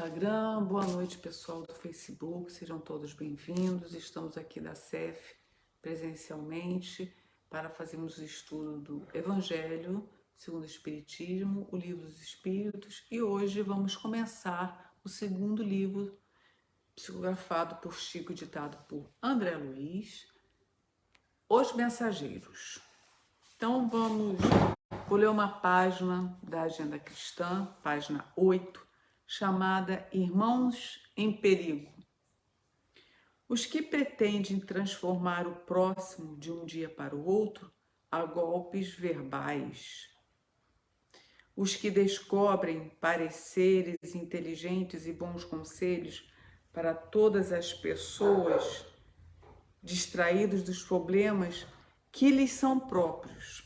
Instagram, boa noite pessoal do Facebook, sejam todos bem-vindos. Estamos aqui da CEF presencialmente para fazermos o estudo do Evangelho segundo o Espiritismo, o Livro dos Espíritos, e hoje vamos começar o segundo livro psicografado por Chico, ditado por André Luiz, Os Mensageiros. Então vou ler uma página da Agenda Cristã, página 8, chamada Irmãos em Perigo. Os que pretendem transformar o próximo de um dia para o outro a golpes verbais. Os que descobrem pareceres inteligentes e bons conselhos para todas as pessoas distraídos dos problemas que lhes são próprios.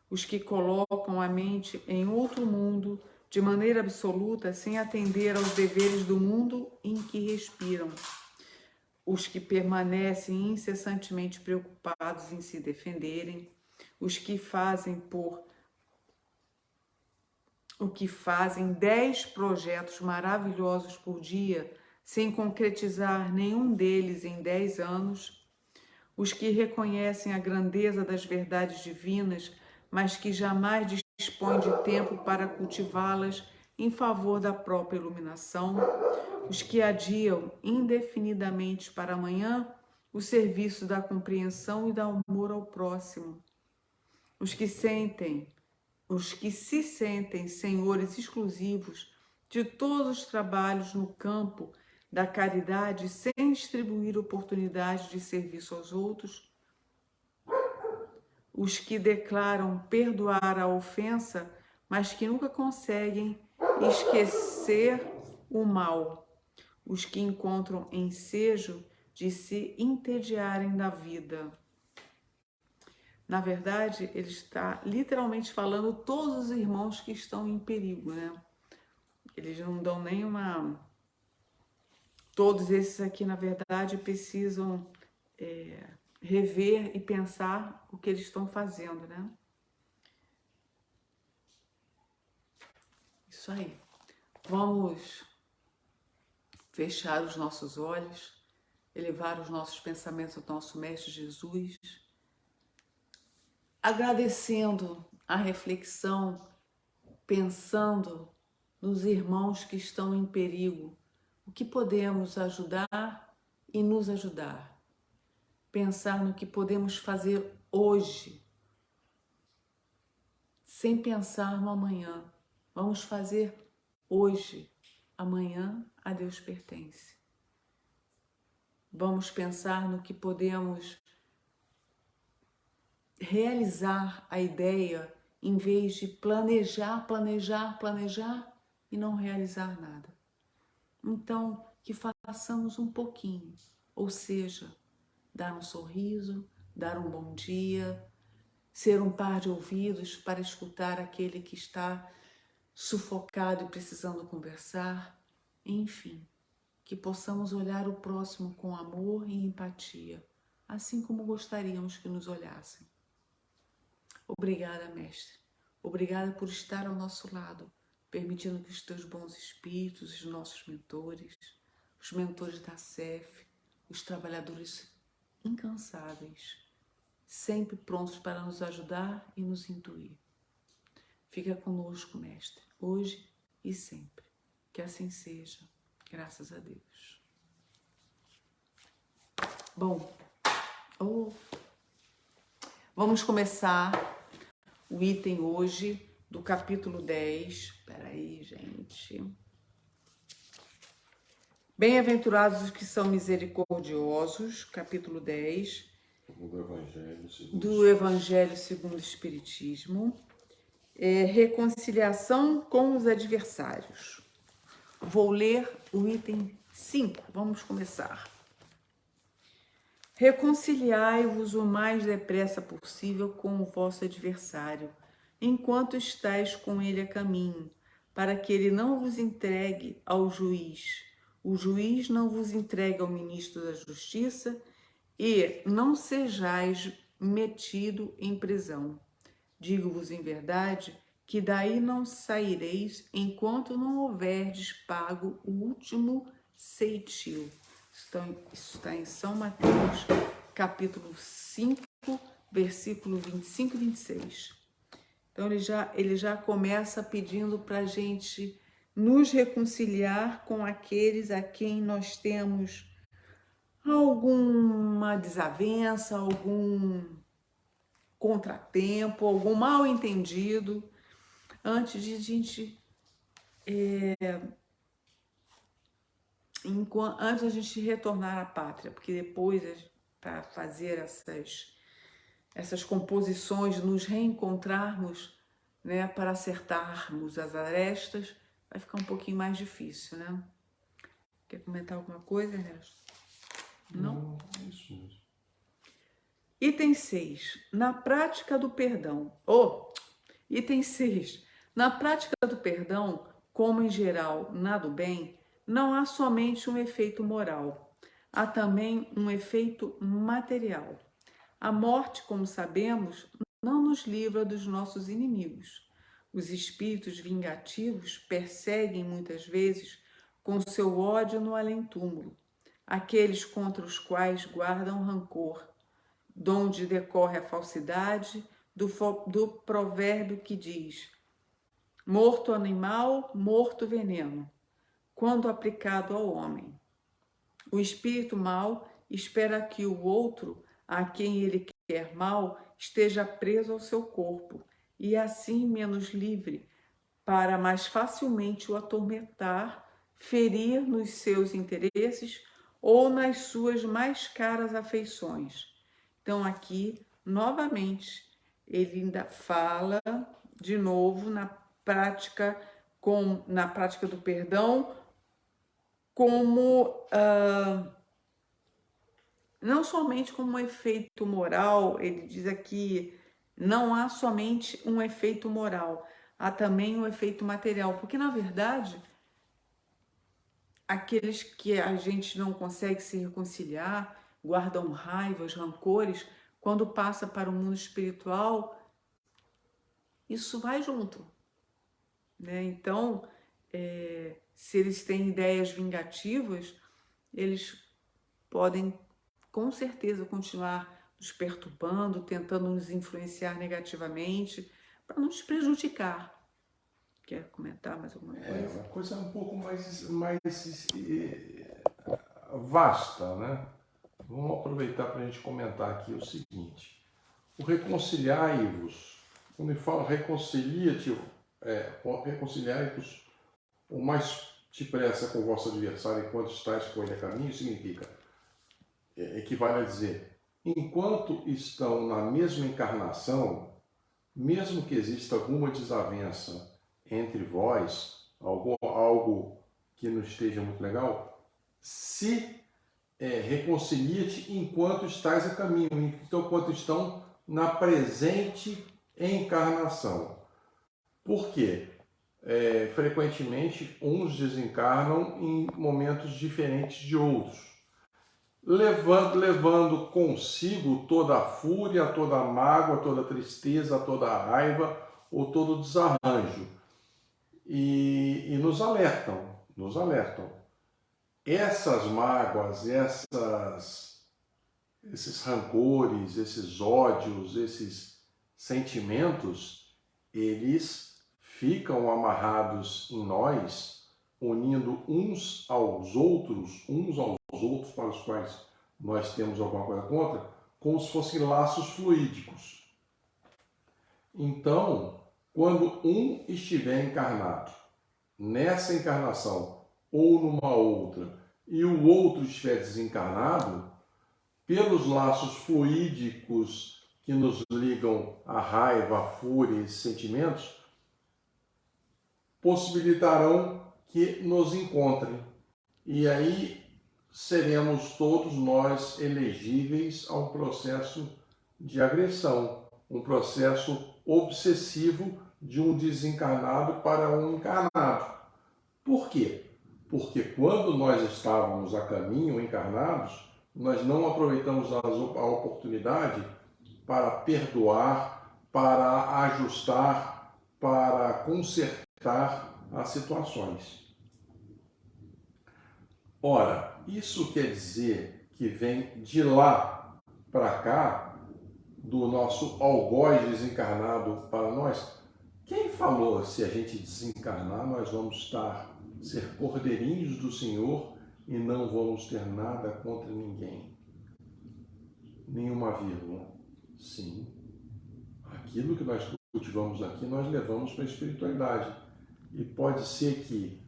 Os que colocam a mente em outro mundo de maneira absoluta, sem atender aos deveres do mundo em que respiram. Os que permanecem incessantemente preocupados em se defenderem. Os que fazem 10 projetos maravilhosos por dia, sem concretizar nenhum deles em 10 anos. Os que reconhecem a grandeza das verdades divinas, mas que jamais dispõem de tempo para cultivá-las em favor da própria iluminação. Os que adiam indefinidamente para amanhã o serviço da compreensão e do amor ao próximo. Os que se sentem senhores exclusivos de todos os trabalhos no campo da caridade, sem distribuir oportunidades de serviço aos outros. Os que declaram perdoar a ofensa, mas que nunca conseguem esquecer o mal. Os que encontram ensejo de se entediarem da vida. Na verdade, ele está literalmente falando todos os irmãos que estão em perigo, né? Eles não dão nenhuma... Todos esses aqui, na verdade, precisam rever e pensar o que eles estão fazendo, né? Isso aí. Vamos fechar os nossos olhos, elevar os nossos pensamentos ao nosso Mestre Jesus, agradecendo a reflexão, pensando nos irmãos que estão em perigo, o que podemos ajudar e nos ajudar. Pensar no que podemos fazer hoje, sem pensar no amanhã. Vamos fazer hoje. Amanhã a Deus pertence. Vamos pensar no que podemos realizar a ideia, em vez de planejar e não realizar nada. Então, que façamos um pouquinho, ou seja, dar um sorriso, dar um bom dia, ser um par de ouvidos para escutar aquele que está sufocado e precisando conversar, enfim, que possamos olhar o próximo com amor e empatia, assim como gostaríamos que nos olhassem. Obrigada, Mestre. Obrigada por estar ao nosso lado, permitindo que os teus bons espíritos, os nossos mentores, os mentores da CEF, os trabalhadores incansáveis, sempre prontos para nos ajudar e nos intuir. Fica conosco, Mestre, hoje e sempre. Que assim seja, graças a Deus. Bom, vamos começar o item hoje do capítulo 10. Espera aí, gente. Bem-aventurados os que são misericordiosos, capítulo 10, do Evangelho segundo o Espiritismo. Reconciliação com os adversários. Vou ler o item 5, vamos começar. Reconciliai-vos o mais depressa possível com o vosso adversário, enquanto estáis com ele a caminho, para que ele não vos entregue ao juiz, o juiz não vos entregue ao ministro da Justiça e não sejais metido em prisão. Digo-vos em verdade que daí não saireis enquanto não houverdes pago o último ceitil. Isso está em São Mateus, capítulo 5, versículo 25 e 26. Então ele já começa pedindo para a gente nos reconciliar com aqueles a quem nós temos alguma desavença, algum contratempo, algum mal entendido, antes de a gente antes a gente retornar à pátria, porque depois, para fazer essas composições, nos reencontrarmos, né, para acertarmos as arestas, vai ficar um pouquinho mais difícil, né? Quer comentar alguma coisa, Ernesto? Não? Isso mesmo. Item 6. Na prática do perdão. Item 6. Na prática do perdão, como em geral na do bem, não há somente um efeito moral, há também um efeito material. A morte, como sabemos, não nos livra dos nossos inimigos. Os espíritos vingativos perseguem muitas vezes com seu ódio no além-túmulo aqueles contra os quais guardam rancor, donde decorre a falsidade do provérbio que diz: morto animal, morto veneno, quando aplicado ao homem. O espírito mau espera que o outro, a quem ele quer mal, esteja preso ao seu corpo, e assim menos livre, para mais facilmente o atormentar, ferir nos seus interesses ou nas suas mais caras afeições. Então aqui, novamente, ele ainda fala de novo na prática do perdão, como não somente como um efeito moral. Ele diz aqui, não há somente um efeito moral, há também um efeito material, porque na verdade aqueles que a gente não consegue se reconciliar, guardam raivas, rancores, quando passa para o mundo espiritual, isso vai junto, né? Então, se eles têm ideias vingativas, eles podem com certeza continuar nos perturbando, tentando nos influenciar negativamente, para nos prejudicar. Quer comentar mais alguma coisa? É uma coisa um pouco mais vasta, né? Vamos aproveitar para a gente comentar aqui o seguinte: o reconciliai-vos, quando ele fala reconcilia-te, reconciliai-vos o mais depressa com o vosso adversário enquanto estáis com ele a caminho, significa, equivale a dizer, enquanto estão na mesma encarnação, mesmo que exista alguma desavença entre vós, algo que não esteja muito legal, se reconcilia-te enquanto estás a caminho, então, enquanto estão na presente encarnação. Por quê? Frequentemente, uns desencarnam em momentos diferentes de outros, levando consigo toda a fúria, toda a mágoa, toda a tristeza, toda a raiva ou todo o desarranjo. E nos alertam. Essas mágoas, esses rancores, esses ódios, esses sentimentos, eles ficam amarrados em nós, unindo uns aos outros para os quais nós temos alguma coisa contra, como se fossem laços fluídicos. Então, quando um estiver encarnado, nessa encarnação ou numa outra, e o outro estiver desencarnado, pelos laços fluídicos que nos ligam à raiva, à fúria e sentimentos, possibilitarão que nos encontrem. E aí seremos todos nós elegíveis a um processo de agressão, um processo obsessivo de um desencarnado para um encarnado. Por quê? Porque quando nós estávamos a caminho encarnados, nós não aproveitamos a oportunidade para perdoar, para ajustar, para consertar as situações. Ora, isso quer dizer que vem de lá para cá, do nosso algoz desencarnado para nós? Quem falou se a gente desencarnar, nós vamos ser cordeirinhos do Senhor e não vamos ter nada contra ninguém? Nenhuma vírgula. Sim. Aquilo que nós cultivamos aqui, nós levamos para a espiritualidade. E pode ser que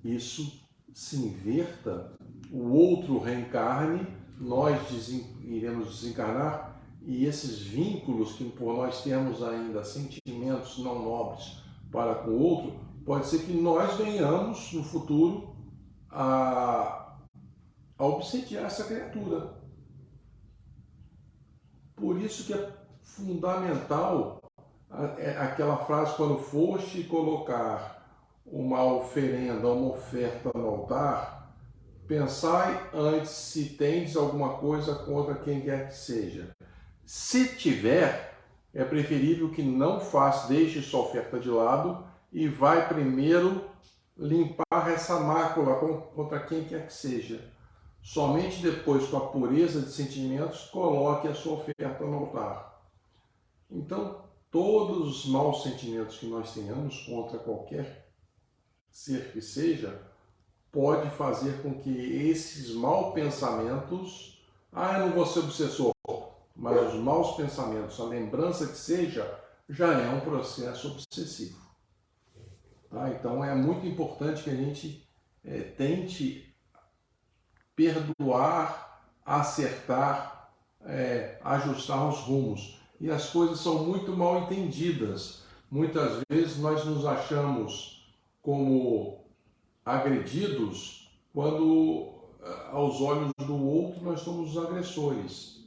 isso se inverta, o outro reencarne, nós iremos desencarnar, e esses vínculos que por nós temos ainda, sentimentos não nobres para com o outro, pode ser que nós venhamos no futuro a obsediar essa criatura. Por isso que é fundamental aquela frase: quando foste colocar uma oferenda, uma oferta no altar, pensai antes se tendes alguma coisa contra quem quer que seja. Se tiver, é preferível que não faça, deixe sua oferta de lado e vai primeiro limpar essa mácula contra quem quer que seja. Somente depois, com a pureza de sentimentos, coloque a sua oferta no altar. Então, todos os maus sentimentos que nós tenhamos contra qualquer ser que seja, pode fazer com que esses maus pensamentos, eu não vou ser obsessor, mas os maus pensamentos, a lembrança que seja, já é um processo obsessivo. Tá? Então é muito importante que a gente tente perdoar, acertar, ajustar os rumos. E as coisas são muito mal entendidas. Muitas vezes nós nos achamos como agredidos quando, aos olhos do outro, nós somos os agressores.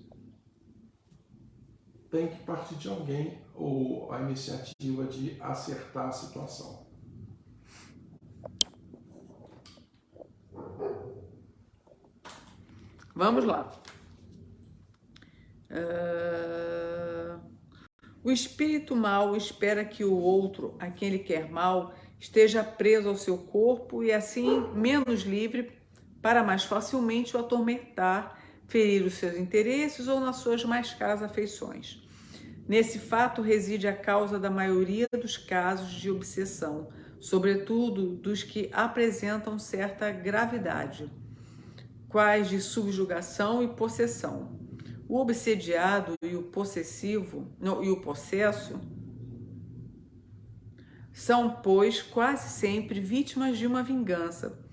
Tem que partir de alguém a iniciativa de acertar a situação. Vamos lá. O espírito mau espera que o outro, a quem ele quer mal, esteja preso ao seu corpo e assim menos livre para mais facilmente o atormentar, ferir os seus interesses ou nas suas mais caras afeições. Nesse fato reside a causa da maioria dos casos de obsessão, sobretudo dos que apresentam certa gravidade, quais de subjugação e possessão. O obsediado e o possesso são, pois, quase sempre vítimas de uma vingança,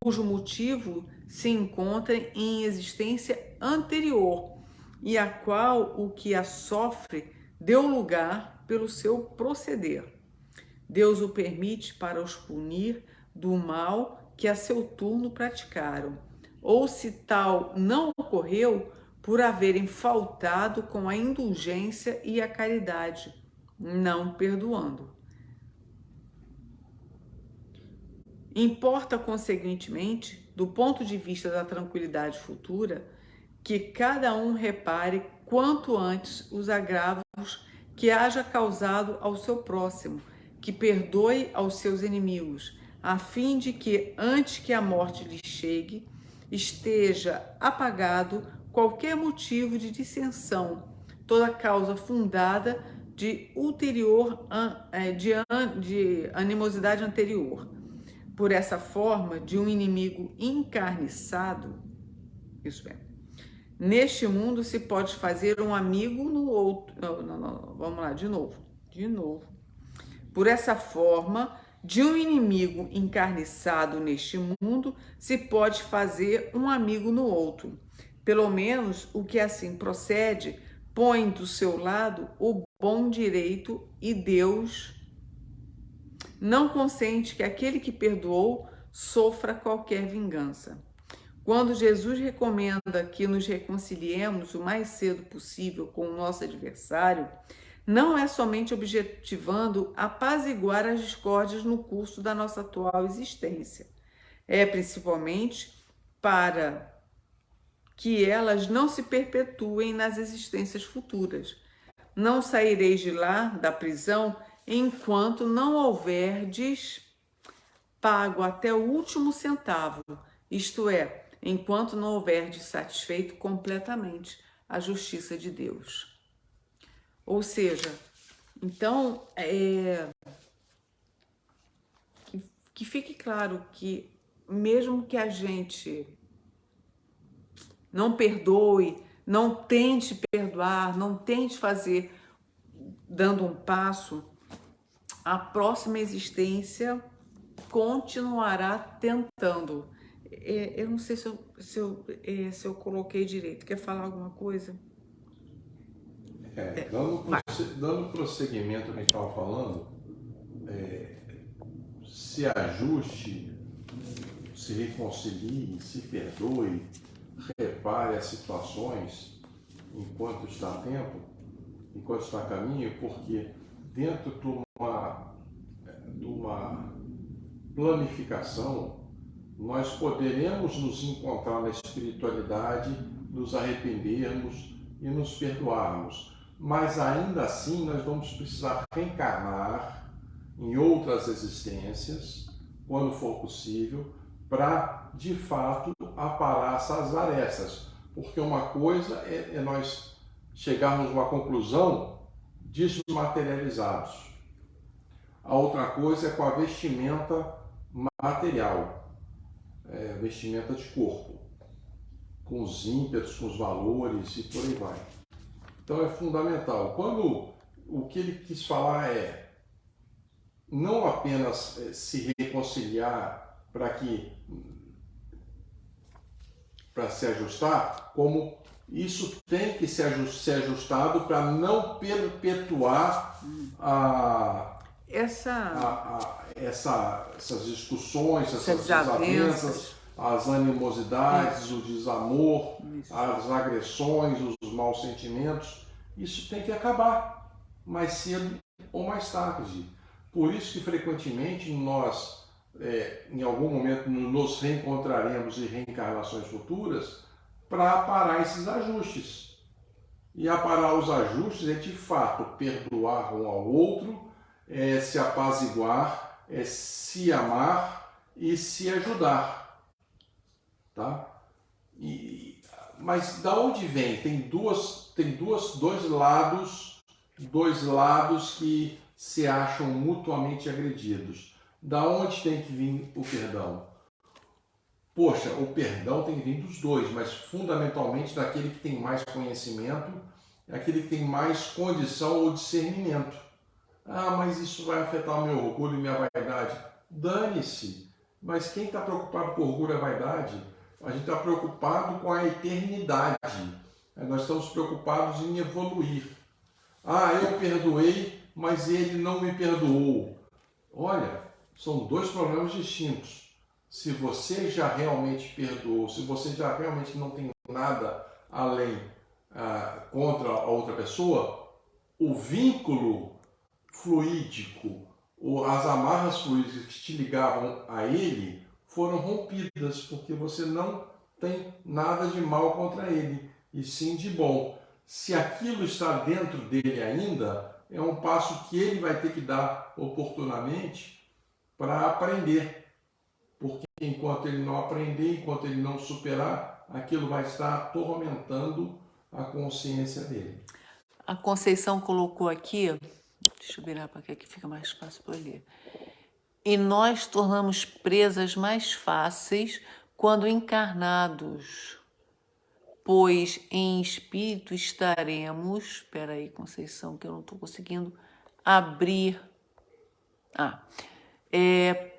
cujo motivo se encontra em existência anterior e a qual o que a sofre deu lugar pelo seu proceder. Deus o permite para os punir do mal que a seu turno praticaram, ou se tal não ocorreu, por haverem faltado com a indulgência e a caridade, não perdoando. Importa, consequentemente, do ponto de vista da tranquilidade futura, que cada um repare quanto antes os agravos que haja causado ao seu próximo, que perdoe aos seus inimigos, a fim de que, antes que a morte lhe chegue, esteja apagado qualquer motivo de dissensão, toda causa fundada de animosidade anterior. Por essa forma, de um inimigo encarniçado, isso é, neste mundo se pode fazer um amigo no outro. Vamos lá, de novo. Por essa forma, de um inimigo encarniçado neste mundo, se pode fazer um amigo no outro. Pelo menos o que assim procede, põe do seu lado o bom direito e Deus não consente que aquele que perdoou sofra qualquer vingança. Quando Jesus recomenda que nos reconciliemos o mais cedo possível com o nosso adversário, não é somente objetivando apaziguar as discórdias no curso da nossa atual existência. É principalmente para que elas não se perpetuem nas existências futuras. Não saireis de lá, da prisão, enquanto não houverdes pago até o último centavo, isto é, enquanto não houverdes satisfeito completamente a justiça de Deus. Ou seja, então, que fique claro que mesmo que a gente não perdoe, não tente perdoar, não tente fazer dando um passo, a próxima existência continuará tentando. Eu não sei se eu coloquei direito. Quer falar alguma coisa? Dando prosseguimento ao que a gente estava falando, se ajuste, se reconcilie, se perdoe, repare as situações enquanto está a tempo, enquanto está a caminho, porque dentro de uma planificação, nós poderemos nos encontrar na espiritualidade, nos arrependermos e nos perdoarmos. Mas ainda assim nós vamos precisar reencarnar em outras existências, quando for possível, para de fato aparar essas arestas. Porque uma coisa é nós chegarmos a uma conclusão desmaterializados. A outra coisa é com a vestimenta material, vestimenta de corpo, com os ímpetos, com os valores e por aí vai. Então é fundamental. Quando o que ele quis falar é não apenas se reconciliar para se ajustar, como isso tem que ser ajustado para não perpetuar essas discussões, essas desavenças, as animosidades, o desamor, as agressões, os maus sentimentos. Isso tem que acabar mais cedo ou mais tarde. Por isso que frequentemente nós, em algum momento, nos reencontraremos em reencarnações futuras para aparar esses ajustes. E aparar os ajustes é de fato perdoar um ao outro, se apaziguar, se amar e se ajudar, tá? Mas da onde vem? Tem dois lados que se acham mutuamente agredidos. Da onde tem que vir o perdão? Poxa, o perdão tem que vir dos dois, mas fundamentalmente daquele que tem mais conhecimento, aquele que tem mais condição ou discernimento. Ah, mas isso vai afetar o meu orgulho e minha vaidade. Dane-se. Mas quem está preocupado com orgulho e vaidade? A gente está preocupado com a eternidade. Nós estamos preocupados em evoluir. Ah, eu perdoei, mas ele não me perdoou. Olha, são dois problemas distintos. Se você já realmente perdoou, se você já realmente não tem nada além contra a outra pessoa, o vínculo fluídico, as amarras fluídicas que te ligavam a ele foram rompidas, porque você não tem nada de mal contra ele, e sim de bom. Se aquilo está dentro dele ainda, é um passo que ele vai ter que dar oportunamente para aprender. Porque enquanto ele não aprender, enquanto ele não superar, aquilo vai estar atormentando a consciência dele. A Conceição colocou aqui, deixa eu virar para cá que fica mais fácil para eu ler. E nós tornamos presas mais fáceis quando encarnados, pois em espírito estaremos... Espera aí, Conceição, que eu não estou conseguindo abrir...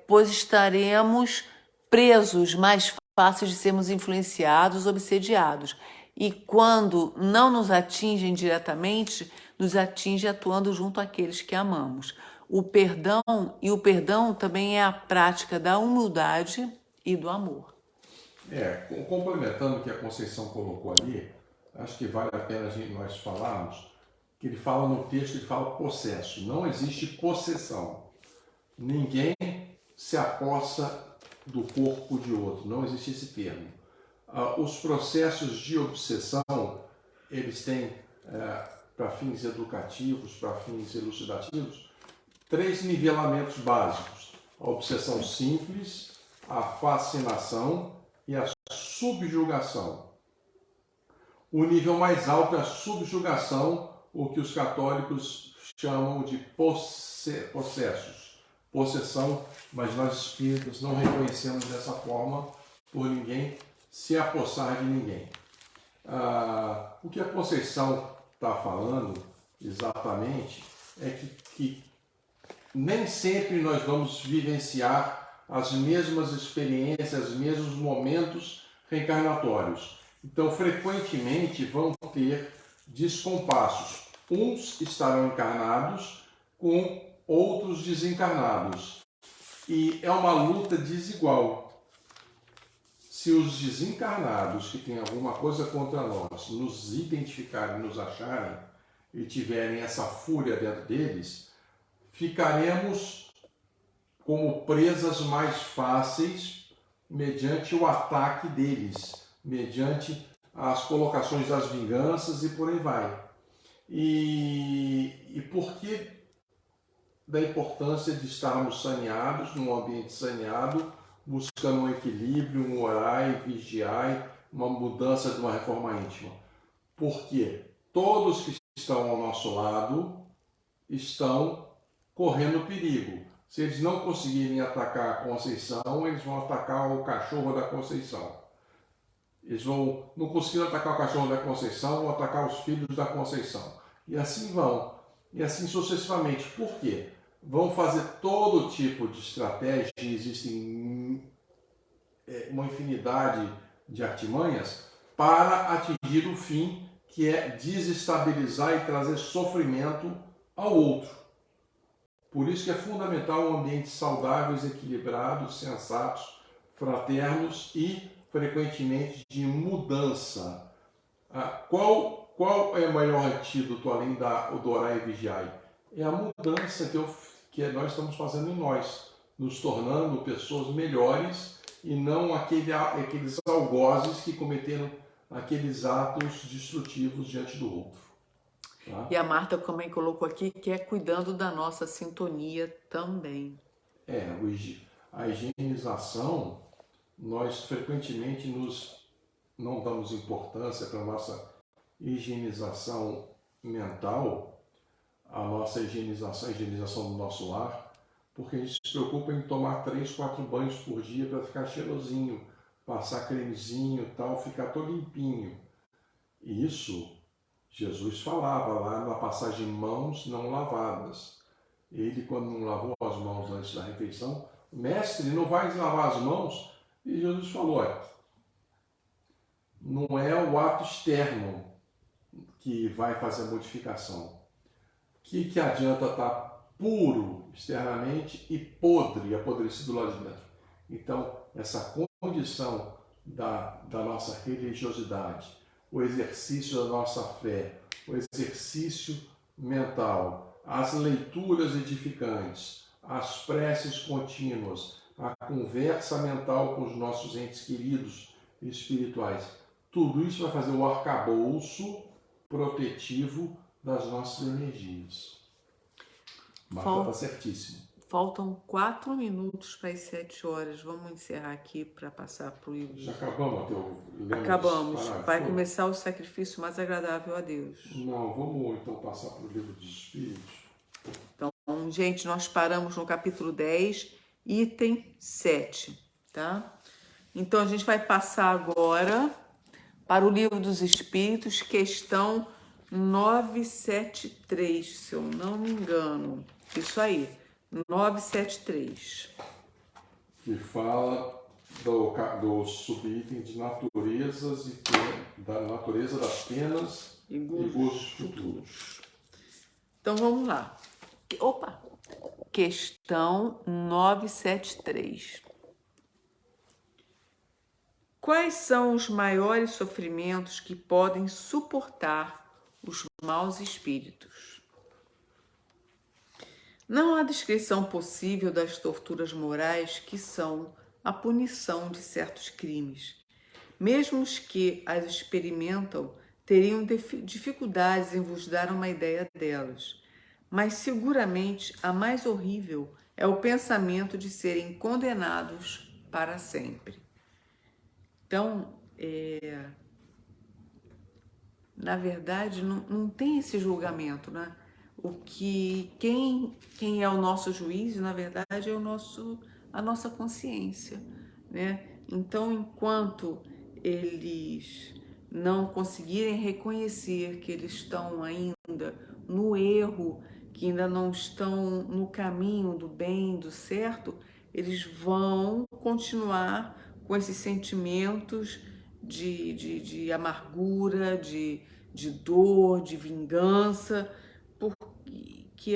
pois estaremos presos, mais fáceis de sermos influenciados, obsediados. E quando não nos atingem diretamente, nos atinge atuando junto àqueles que amamos. O perdão também é a prática da humildade e do amor. Complementando o que a Conceição colocou ali, acho que vale a pena nós falarmos, que ele fala no texto, ele fala possesso. Não existe possessão. Ninguém se apossa do corpo de outro, não existe esse termo. Os processos de obsessão, eles têm, para fins educativos, para fins elucidativos, 3 nivelamentos básicos: a obsessão simples, a fascinação e a subjugação. O nível mais alto é a subjugação, o que os católicos chamam de possessos, possessão, mas nós espíritas não reconhecemos dessa forma por ninguém se apossar de ninguém. O que a Conceição está falando exatamente é que nem sempre nós vamos vivenciar as mesmas experiências, os mesmos momentos reencarnatórios. Então, frequentemente vão ter descompassos. Uns estarão encarnados com outros desencarnados. E é uma luta desigual. Se os desencarnados que têm alguma coisa contra nós nos identificarem, nos acharem e tiverem essa fúria dentro deles, ficaremos como presas mais fáceis mediante o ataque deles, mediante as colocações das vinganças e por aí vai. E por que da importância de estarmos saneados, num ambiente saneado, buscando um equilíbrio, um orai, vigiai, uma mudança de uma reforma íntima? Porque todos que estão ao nosso lado estão correndo perigo. Se eles não conseguirem atacar a Conceição, eles vão atacar o cachorro da Conceição. Eles vão, não conseguindo atacar o cachorro da Conceição, vão atacar os filhos da Conceição. E assim vão. E assim sucessivamente. Por quê? Vão fazer todo tipo de estratégia, existem uma infinidade de artimanhas para atingir o fim, que é desestabilizar e trazer sofrimento ao outro. Por isso que é fundamental um ambiente saudáveis, equilibrados, sensatos, fraternos e, frequentemente, de mudança. Qual é o maior antídoto, além do orar e vigiar? É a mudança que nós estamos fazendo em nós, nos tornando pessoas melhores e não aqueles algozes que cometeram aqueles atos destrutivos diante do outro. Tá? E a Marta também colocou aqui que é cuidando da nossa sintonia também. A higienização, nós frequentemente não damos importância para a nossa higienização mental, a nossa higienização, a higienização do nosso lar, porque a gente se preocupa em tomar 3, 4 banhos por dia para ficar cheirosinho, passar cremezinho e tal, ficar todo limpinho. E isso, Jesus falava lá na passagem mãos não lavadas. Ele, quando não lavou as mãos antes da refeição, mestre, não vai lavar as mãos? E Jesus falou, não é o ato externo que vai fazer a modificação. O que adianta estar puro externamente e podre, apodrecido lá de dentro? Então, essa condição da nossa religiosidade, o exercício da nossa fé, o exercício mental, as leituras edificantes, as preces contínuas, a conversa mental com os nossos entes queridos e espirituais, tudo isso vai fazer o arcabouço protetivo das nossas energias. Marta está certíssimo. Faltam 4 minutos para as 7 horas. Vamos encerrar aqui para passar para o livro. Já acabamos, Matheus? Acabamos. Vai começar o sacrifício mais agradável a Deus. Não, vamos então passar para o livro dos Espíritos. Então, gente, nós paramos no capítulo 10, item 7, tá? Então, a gente vai passar agora para o livro dos Espíritos, questão 973, se eu não me engano. Isso aí, 973. Que fala do subitem de naturezas da natureza das penas e gozos futuros. Então vamos lá. Opa! Questão 973. Quais são os maiores sofrimentos que podem suportar os maus espíritos? Não há descrição possível das torturas morais que são a punição de certos crimes. Mesmo os que as experimentam teriam dificuldades em vos dar uma ideia delas. mas seguramente a mais horrível é o pensamento de serem condenados para sempre. Então, na verdade, não tem esse julgamento, né? Quem é o nosso juiz, na verdade, é a nossa consciência, né? Então, enquanto eles não conseguirem reconhecer que eles estão ainda no erro, que ainda não estão no caminho do bem, do certo, eles vão continuar com esses sentimentos de amargura, de dor, de vingança, porque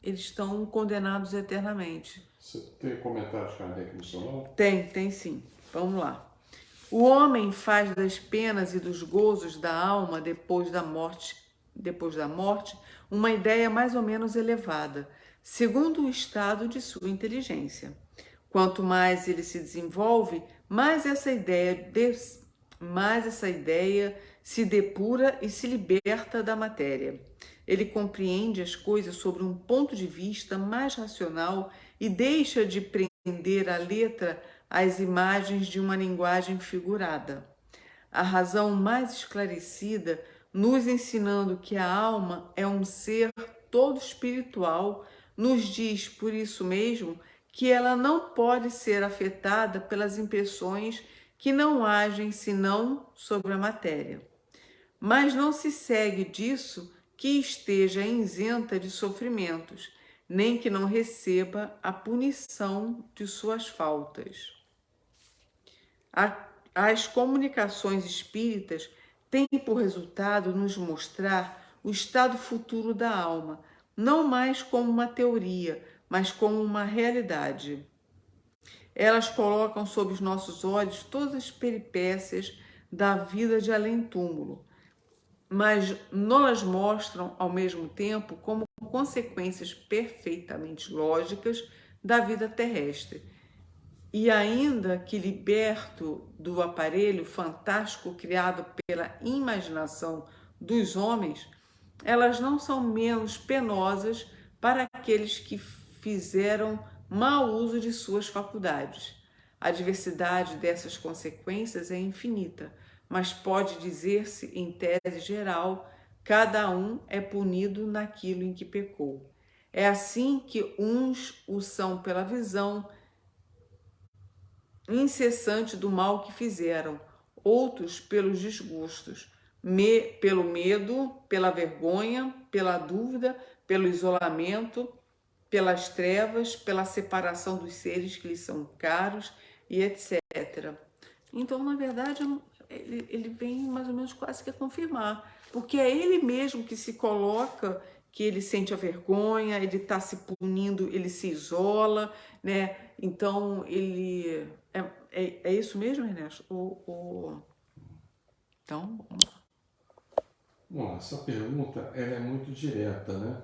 eles estão condenados eternamente. Você tem comentários, Kardec, no seu nome? Tem sim. Vamos lá. O homem faz das penas e dos gozos da alma depois da morte, uma ideia mais ou menos elevada, segundo o estado de sua inteligência. Quanto mais ele se desenvolve, mais essa ideia se depura e se liberta da matéria. Ele compreende as coisas sobre um ponto de vista mais racional e deixa de prender à letra as imagens de uma linguagem figurada. A razão mais esclarecida, nos ensinando que a alma é um ser todo espiritual, nos diz, por isso mesmo, que ela não pode ser afetada pelas impressões que não agem senão sobre a matéria. Mas não se segue disso que esteja isenta de sofrimentos, nem que não receba a punição de suas faltas. As comunicações espíritas têm por resultado nos mostrar o estado futuro da alma, não mais como uma teoria, mas como uma realidade. Elas colocam sob os nossos olhos todas as peripécias da vida de além-túmulo, mas nos mostram ao mesmo tempo como consequências perfeitamente lógicas da vida terrestre. E ainda que liberto do aparelho fantástico criado pela imaginação dos homens, elas não são menos penosas para aqueles que fizeram mau uso de suas faculdades. A diversidade dessas consequências é infinita, mas pode dizer-se, em tese geral, cada um é punido naquilo em que pecou. É assim que uns o são pela visão incessante do mal que fizeram, outros pelos desgostos, pelo medo, pela vergonha, pela dúvida, pelo isolamento, pelas trevas, pela separação dos seres que lhes são caros e etc. Então, na verdade, ele vem mais ou menos quase que a confirmar, porque é ele mesmo que se coloca, que ele sente a vergonha, ele está se punindo, ele se isola, né? Então, ele... É isso mesmo, Ernesto? Então, vamos lá. Bom, essa pergunta ela é muito direta, né?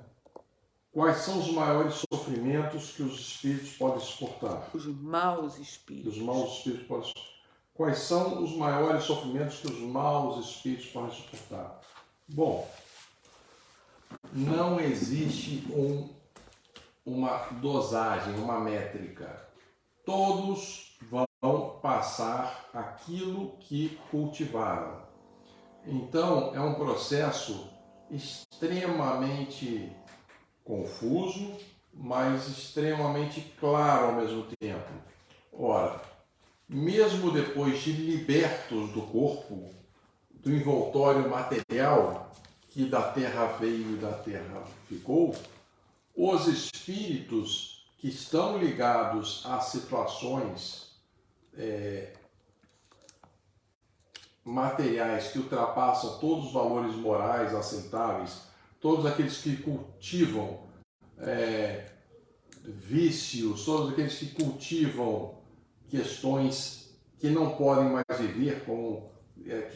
Quais são os maiores sofrimentos que os espíritos podem suportar? Os maus espíritos. Os maus espíritos podem suportar. Quais são os maiores sofrimentos que os maus espíritos podem suportar? Bom, não existe uma dosagem, uma métrica. Todos vão passar aquilo que cultivaram. Então, é um processo extremamente confuso, mas extremamente claro ao mesmo tempo. Ora, mesmo depois de libertos do corpo, do envoltório material, que da terra veio e da terra ficou, os espíritos que estão ligados a situações materiais que ultrapassam todos os valores morais aceitáveis, todos aqueles que cultivam vícios, todos aqueles que cultivam questões que não podem mais viver, como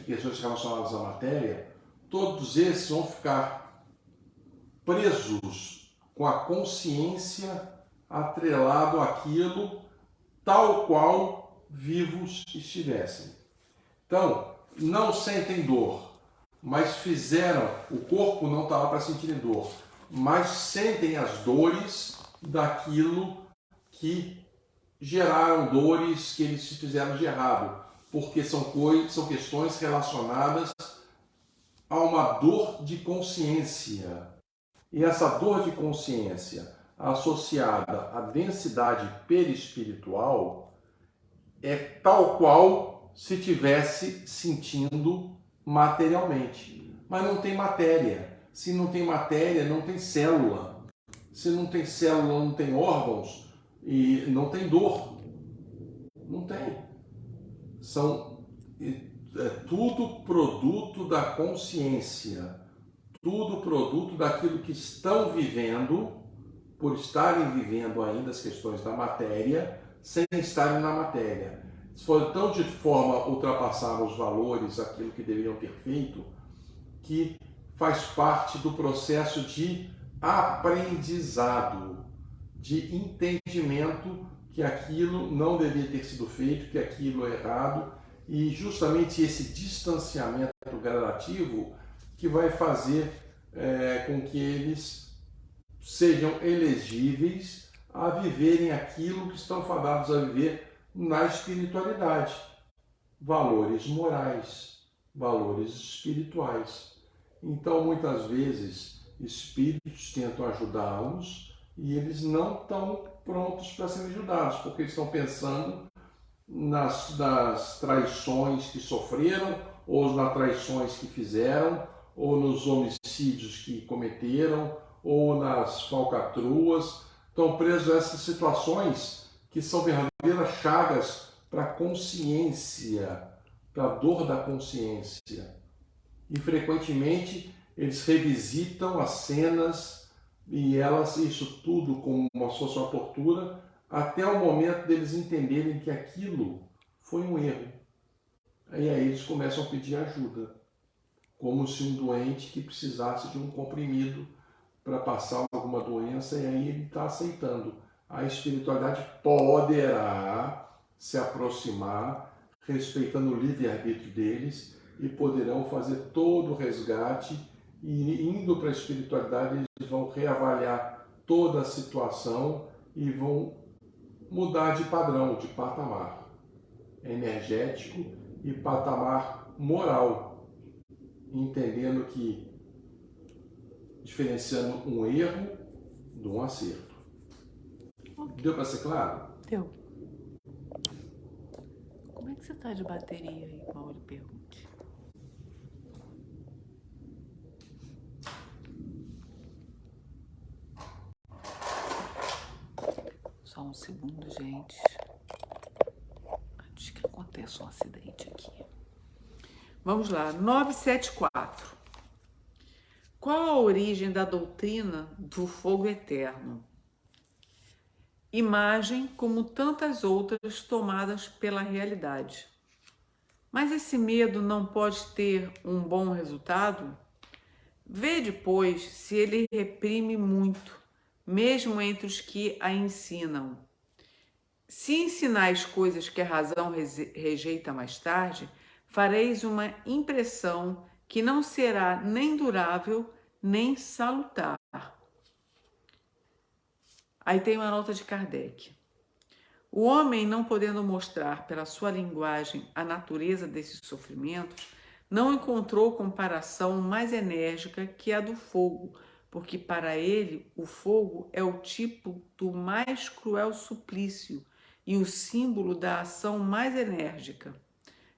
questões relacionadas à matéria, todos esses vão ficar presos com a consciência atrelado àquilo tal qual vivos estivessem. Então, não sentem dor, mas fizeram, o corpo não está lá para sentir dor, mas sentem as dores daquilo que geraram dores que eles fizeram de errado, porque são questões relacionadas a uma dor de consciência. E essa dor de consciência associada à densidade perispiritual é tal qual se tivesse sentindo materialmente. Mas não tem matéria. Se não tem matéria, não tem célula. Se não tem célula, não tem órgãos e não tem dor. Não tem. Tudo produto da consciência. Tudo produto daquilo que estão vivendo, por estarem vivendo ainda as questões da matéria, sem estarem na matéria. Se for tão de forma a ultrapassar os valores, aquilo que deveriam ter feito, que faz parte do processo de aprendizado, de entendimento que aquilo não devia ter sido feito, que aquilo é errado, e justamente esse distanciamento gradativo que vai fazer com que eles sejam elegíveis a viverem aquilo que estão fadados a viver na espiritualidade. Valores morais, valores espirituais. Então, muitas vezes, espíritos tentam ajudá-los e eles não estão prontos para serem ajudados, porque eles estão pensando nas traições que sofreram, ou nas traições que fizeram, ou nos homicídios que cometeram, ou nas falcatruas. Estão presos a essas situações que são verdadeiras chagas para a consciência, para a dor da consciência. E frequentemente eles revisitam as cenas e isso tudo como se fosse uma tortura, até o momento deles entenderem que aquilo foi um erro. E aí eles começam a pedir ajuda, como se um doente que precisasse de um comprimido para passar alguma doença, e aí ele está aceitando. A espiritualidade poderá se aproximar, respeitando o livre-arbítrio deles, e poderão fazer todo o resgate, e indo para a espiritualidade eles vão reavaliar toda a situação e vão mudar de padrão, de patamar energético e patamar moral, entendendo que diferenciando um erro de um acerto. Okay. Deu para ser claro? Deu. Como é que você está de bateria aí, Paulo? Pergunte. Só um segundo, gente. Antes que aconteça um acidente aqui. Vamos lá, 974. Qual a origem da doutrina do fogo eterno? Imagem como tantas outras tomadas pela realidade. Mas esse medo não pode ter um bom resultado? Vê depois se ele reprime muito, mesmo entre os que a ensinam. Se ensinais coisas que a razão rejeita mais tarde, fareis uma impressão que não será nem durável, nem salutar. Aí tem uma nota de Kardec. O homem, não podendo mostrar pela sua linguagem a natureza desses sofrimentos, não encontrou comparação mais enérgica que a do fogo, porque para ele o fogo é o tipo do mais cruel suplício e o símbolo da ação mais enérgica.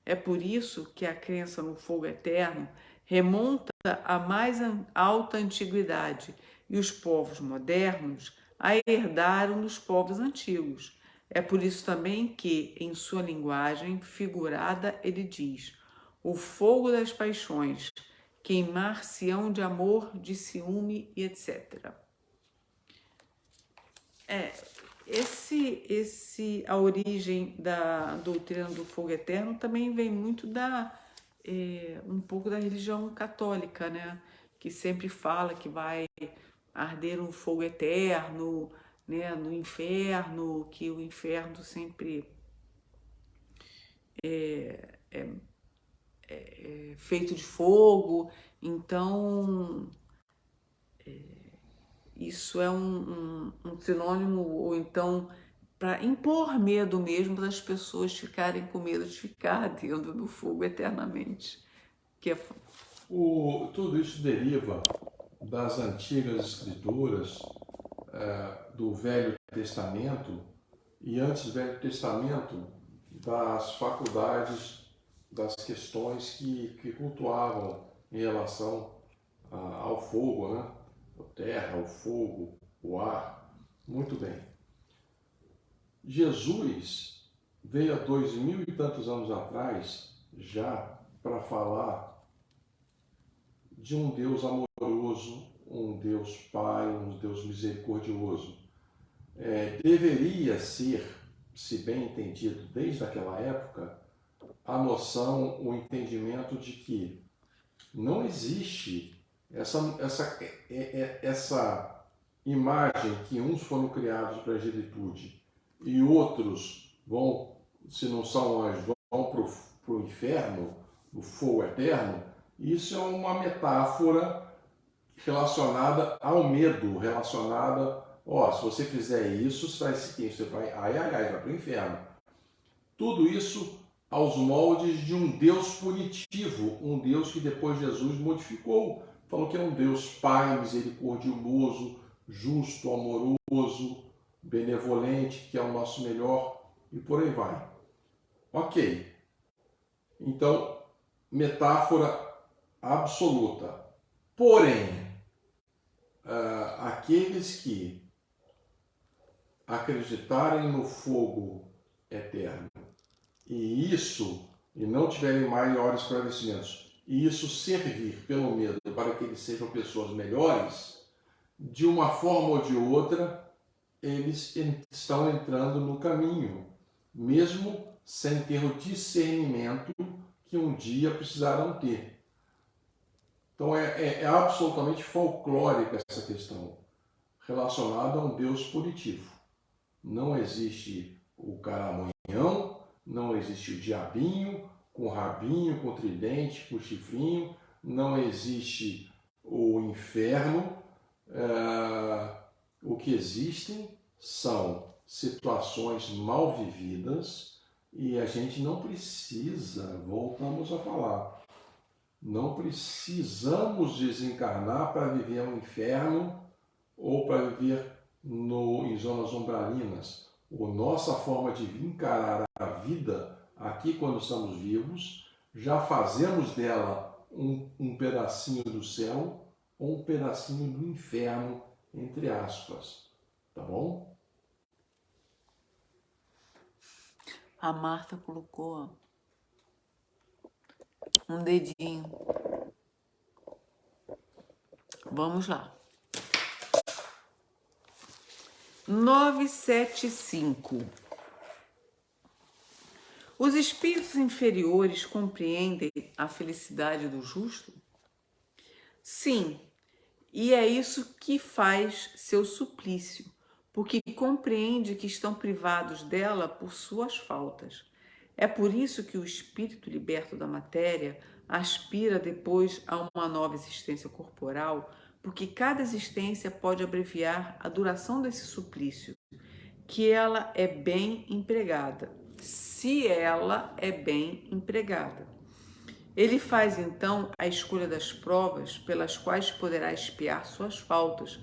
É por isso que a crença no fogo eterno remonta à mais alta antiguidade e os povos modernos a herdaram dos povos antigos. É por isso também que, em sua linguagem figurada, ele diz: o fogo das paixões, queimar-se-ão de amor, de ciúme e etc. A origem da doutrina do fogo eterno também vem muito um pouco da religião católica, né? Que sempre fala que vai arder um fogo eterno, né? No inferno, que o inferno sempre é feito de fogo. Então, Isso é um sinônimo, ou então para impor medo mesmo, para as pessoas ficarem com medo de ficar dentro do fogo eternamente. Que é... Tudo isso deriva das antigas escrituras, do Velho Testamento, e antes do Velho Testamento, das faculdades, das questões que cultuavam em relação ao fogo, né? A terra, o fogo, o ar. Muito bem. Jesus veio há 2000 e tantos anos atrás já para falar de um Deus amoroso, um Deus Pai, um Deus misericordioso. Deveria ser, se bem entendido desde aquela época, a noção, o entendimento de que não existe essa imagem que uns foram criados para a angelitude e outros vão, se não são anjos, vão para o inferno, o fogo eterno. Isso é uma metáfora relacionada ao medo, relacionada, se você fizer isso, você vai, vai para o inferno. Tudo isso aos moldes de um Deus punitivo, um Deus que depois Jesus modificou, falou que é um Deus Pai, misericordioso, justo, amoroso, benevolente, que é o nosso melhor, e por aí vai. Ok. Então, metáfora absoluta. Porém, aqueles que acreditarem no fogo eterno e não tiverem maiores esclarecimentos, e isso servir pelo medo para que eles sejam pessoas melhores, de uma forma ou de outra, eles estão entrando no caminho, mesmo sem ter o discernimento que um dia precisaram ter. Então é absolutamente folclórica essa questão, relacionada a um Deus punitivo. Não existe o caramanhão, não existe o diabinho, com rabinho, com tridente, com chifrinho, não existe o inferno. O que existem são situações mal vividas e a gente não precisa, voltamos a falar, não precisamos desencarnar para viver um inferno ou para viver em zonas umbralinas. A nossa forma de encarar a vida aqui quando estamos vivos, já fazemos dela um pedacinho do céu ou um pedacinho do inferno, entre aspas. Tá bom? A Marta colocou um dedinho. Vamos lá. 975. Os espíritos inferiores compreendem a felicidade do justo? Sim, e é isso que faz seu suplício, porque compreende que estão privados dela por suas faltas. É por isso que o espírito liberto da matéria aspira depois a uma nova existência corporal, porque cada existência pode abreviar a duração desse suplício, que ela é bem empregada, se ela é bem empregada. Ele faz então a escolha das provas pelas quais poderá expiar suas faltas,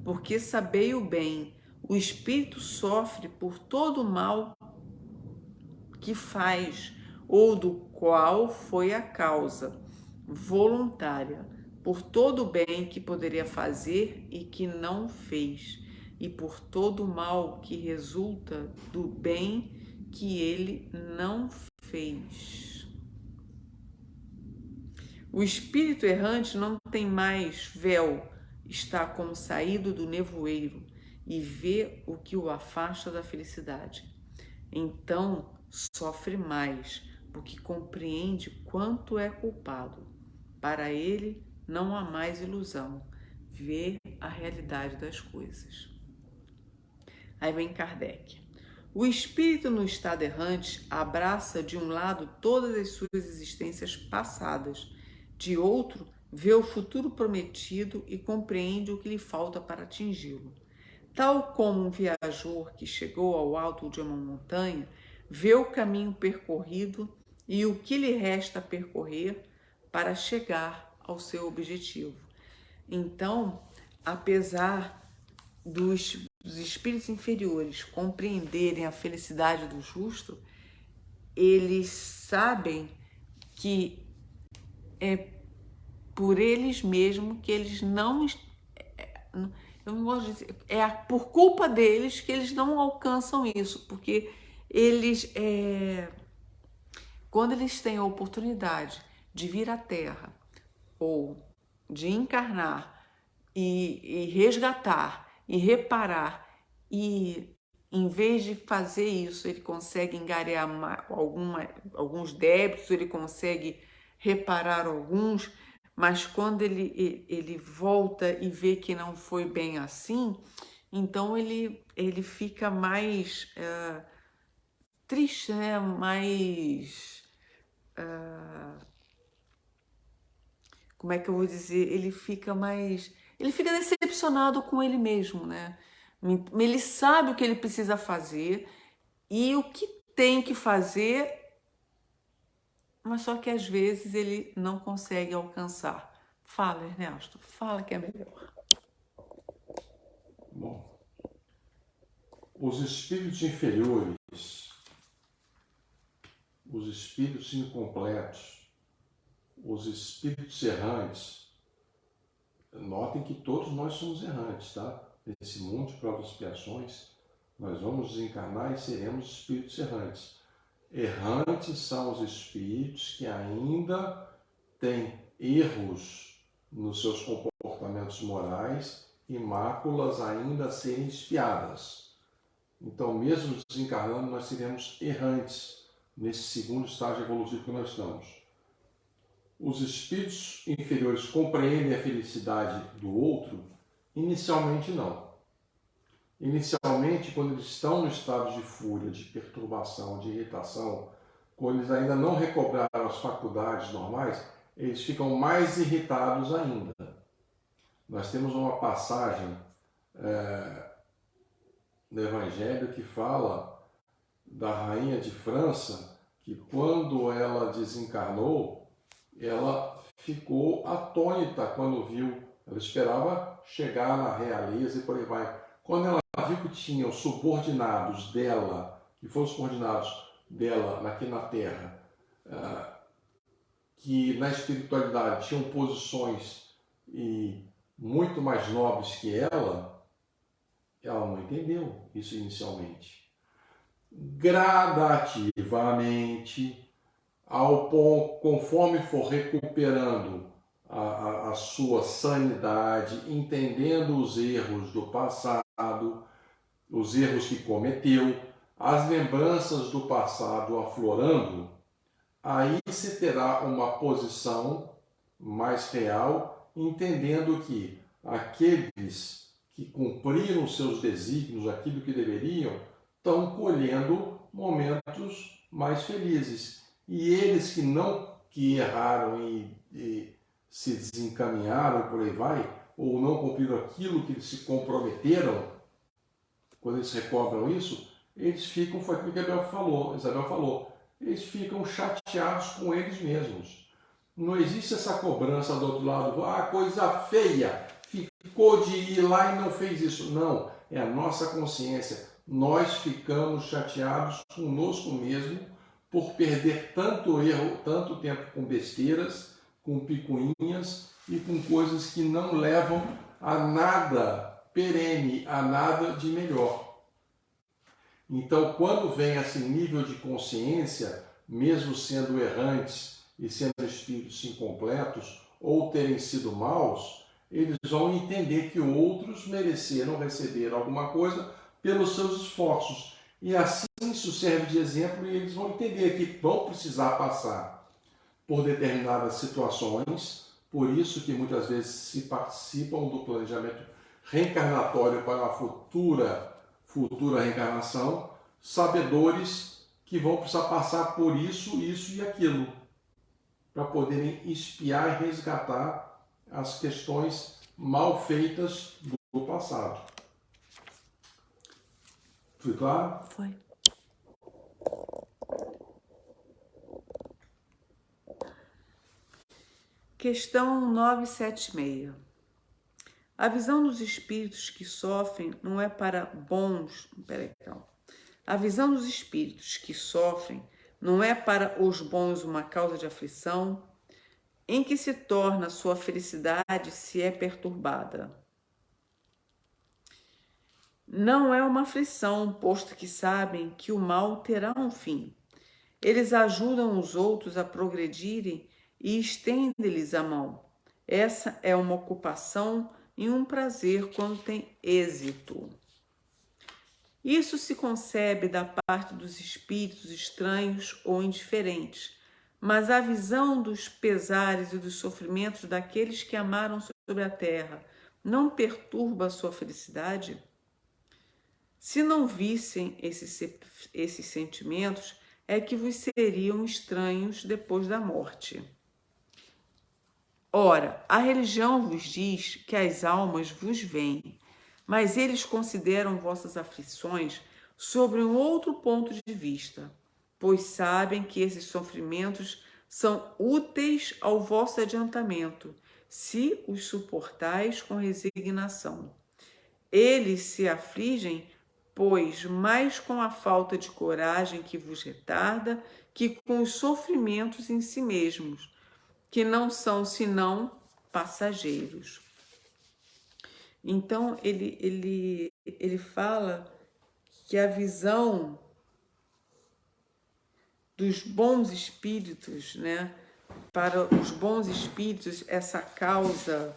porque sabei o bem, o espírito sofre por todo o mal que faz, ou do qual foi a causa, voluntária, por todo o bem que poderia fazer e que não fez, e por todo o mal que resulta do bem que ele não fez. O espírito errante não tem mais véu, está como saído do nevoeiro e vê o que o afasta da felicidade. Então sofre mais, porque compreende quanto é culpado. Para ele não há mais ilusão, vê a realidade das coisas. Aí vem Kardec. O espírito no estado errante abraça de um lado todas as suas existências passadas, de outro vê o futuro prometido e compreende o que lhe falta para atingi-lo. Tal como um viajor que chegou ao alto de uma montanha, vê o caminho percorrido e o que lhe resta percorrer para chegar ao seu objetivo. Então, apesar dos espíritos inferiores compreenderem a felicidade do justo, eles sabem que é por eles mesmos que eles não, eu não gosto de dizer, é por culpa deles que eles não alcançam isso, porque eles, quando eles têm a oportunidade de vir à Terra ou de encarnar e resgatar e reparar, e em vez de fazer isso, ele consegue angariar alguns débitos, ele consegue reparar alguns, mas quando ele volta e vê que não foi bem assim, então ele fica mais triste, né? Mais... como é que eu vou dizer? Ele fica decepcionado com ele mesmo, né? Ele sabe o que ele precisa fazer e o que tem que fazer, mas só que às vezes ele não consegue alcançar. Fala, Ernesto, fala que é melhor. Bom, os espíritos inferiores, os espíritos incompletos, os espíritos errantes, notem que todos nós somos errantes, tá? Nesse mundo de provas e expiações, nós vamos desencarnar e seremos espíritos errantes. Errantes são os espíritos que ainda têm erros nos seus comportamentos morais e máculas ainda a serem espiadas. Então, mesmo desencarnando, nós seremos errantes nesse segundo estágio evolutivo que nós estamos. Os espíritos inferiores compreendem a felicidade do outro? Inicialmente não. Inicialmente, quando eles estão no estado de fúria, de perturbação, de irritação, quando eles ainda não recobraram as faculdades normais, eles ficam mais irritados ainda. Nós temos uma passagem no Evangelho que fala da rainha de França, que quando ela desencarnou, ela ficou atônita quando viu, ela esperava chegar na realeza e por aí vai. Quando ela viu que tinha os subordinados dela, que foram os subordinados dela aqui na Terra, que na espiritualidade tinham posições muito mais nobres que ela não entendeu isso inicialmente. Gradativamente, conforme for recuperando a sua sanidade, entendendo os erros do passado, os erros que cometeu, as lembranças do passado aflorando, aí se terá uma posição mais real, entendendo que aqueles que cumpriram seus desígnios, aquilo que deveriam, estão colhendo momentos mais felizes. E eles que erraram e se desencaminharam, por aí vai, ou não cumpriram aquilo que eles se comprometeram, quando eles recobram isso, eles ficam, foi aquilo que Isabel falou, eles ficam chateados com eles mesmos. Não existe essa cobrança do outro lado, coisa feia, ficou de ir lá e não fez isso. Não, é a nossa consciência. Nós ficamos chateados conosco mesmo por perder tanto erro, tanto tempo com besteiras, com picuinhas e com coisas que não levam a nada perene, a nada de melhor. Então, quando vem esse nível de consciência, mesmo sendo errantes e sendo espíritos incompletos ou terem sido maus, eles vão entender que outros mereceram receber alguma coisa pelos seus esforços. E assim isso serve de exemplo e eles vão entender que vão precisar passar por determinadas situações, por isso que muitas vezes se participam do planejamento reencarnatório para a futura reencarnação, sabedores que vão precisar passar por isso e aquilo, para poderem espiar e resgatar as questões mal feitas do passado. Foi claro? Foi. Questão 976. A visão dos espíritos que sofrem não é para bons... Peraí, calma. A visão dos espíritos que sofrem não é para os bons uma causa de aflição, em que se torna sua felicidade se é perturbada. Não é uma aflição, posto que sabem que o mal terá um fim. Eles ajudam os outros a progredirem e estendem-lhes a mão. Essa é uma ocupação e um prazer quando tem êxito. Isso se concebe da parte dos espíritos estranhos ou indiferentes, mas a visão dos pesares e dos sofrimentos daqueles que amaram sobre a terra não perturba a sua felicidade? Se não vissem esses sentimentos, é que vos seriam estranhos depois da morte. Ora, a religião vos diz que as almas vos veem, mas eles consideram vossas aflições sobre um outro ponto de vista, pois sabem que esses sofrimentos são úteis ao vosso adiantamento, se os suportais com resignação. Eles se afligem, pois, mais com a falta de coragem que vos retarda, que com os sofrimentos em si mesmos, que não são senão passageiros. Então, ele fala que a visão dos bons espíritos, né? Para os bons espíritos, essa causa,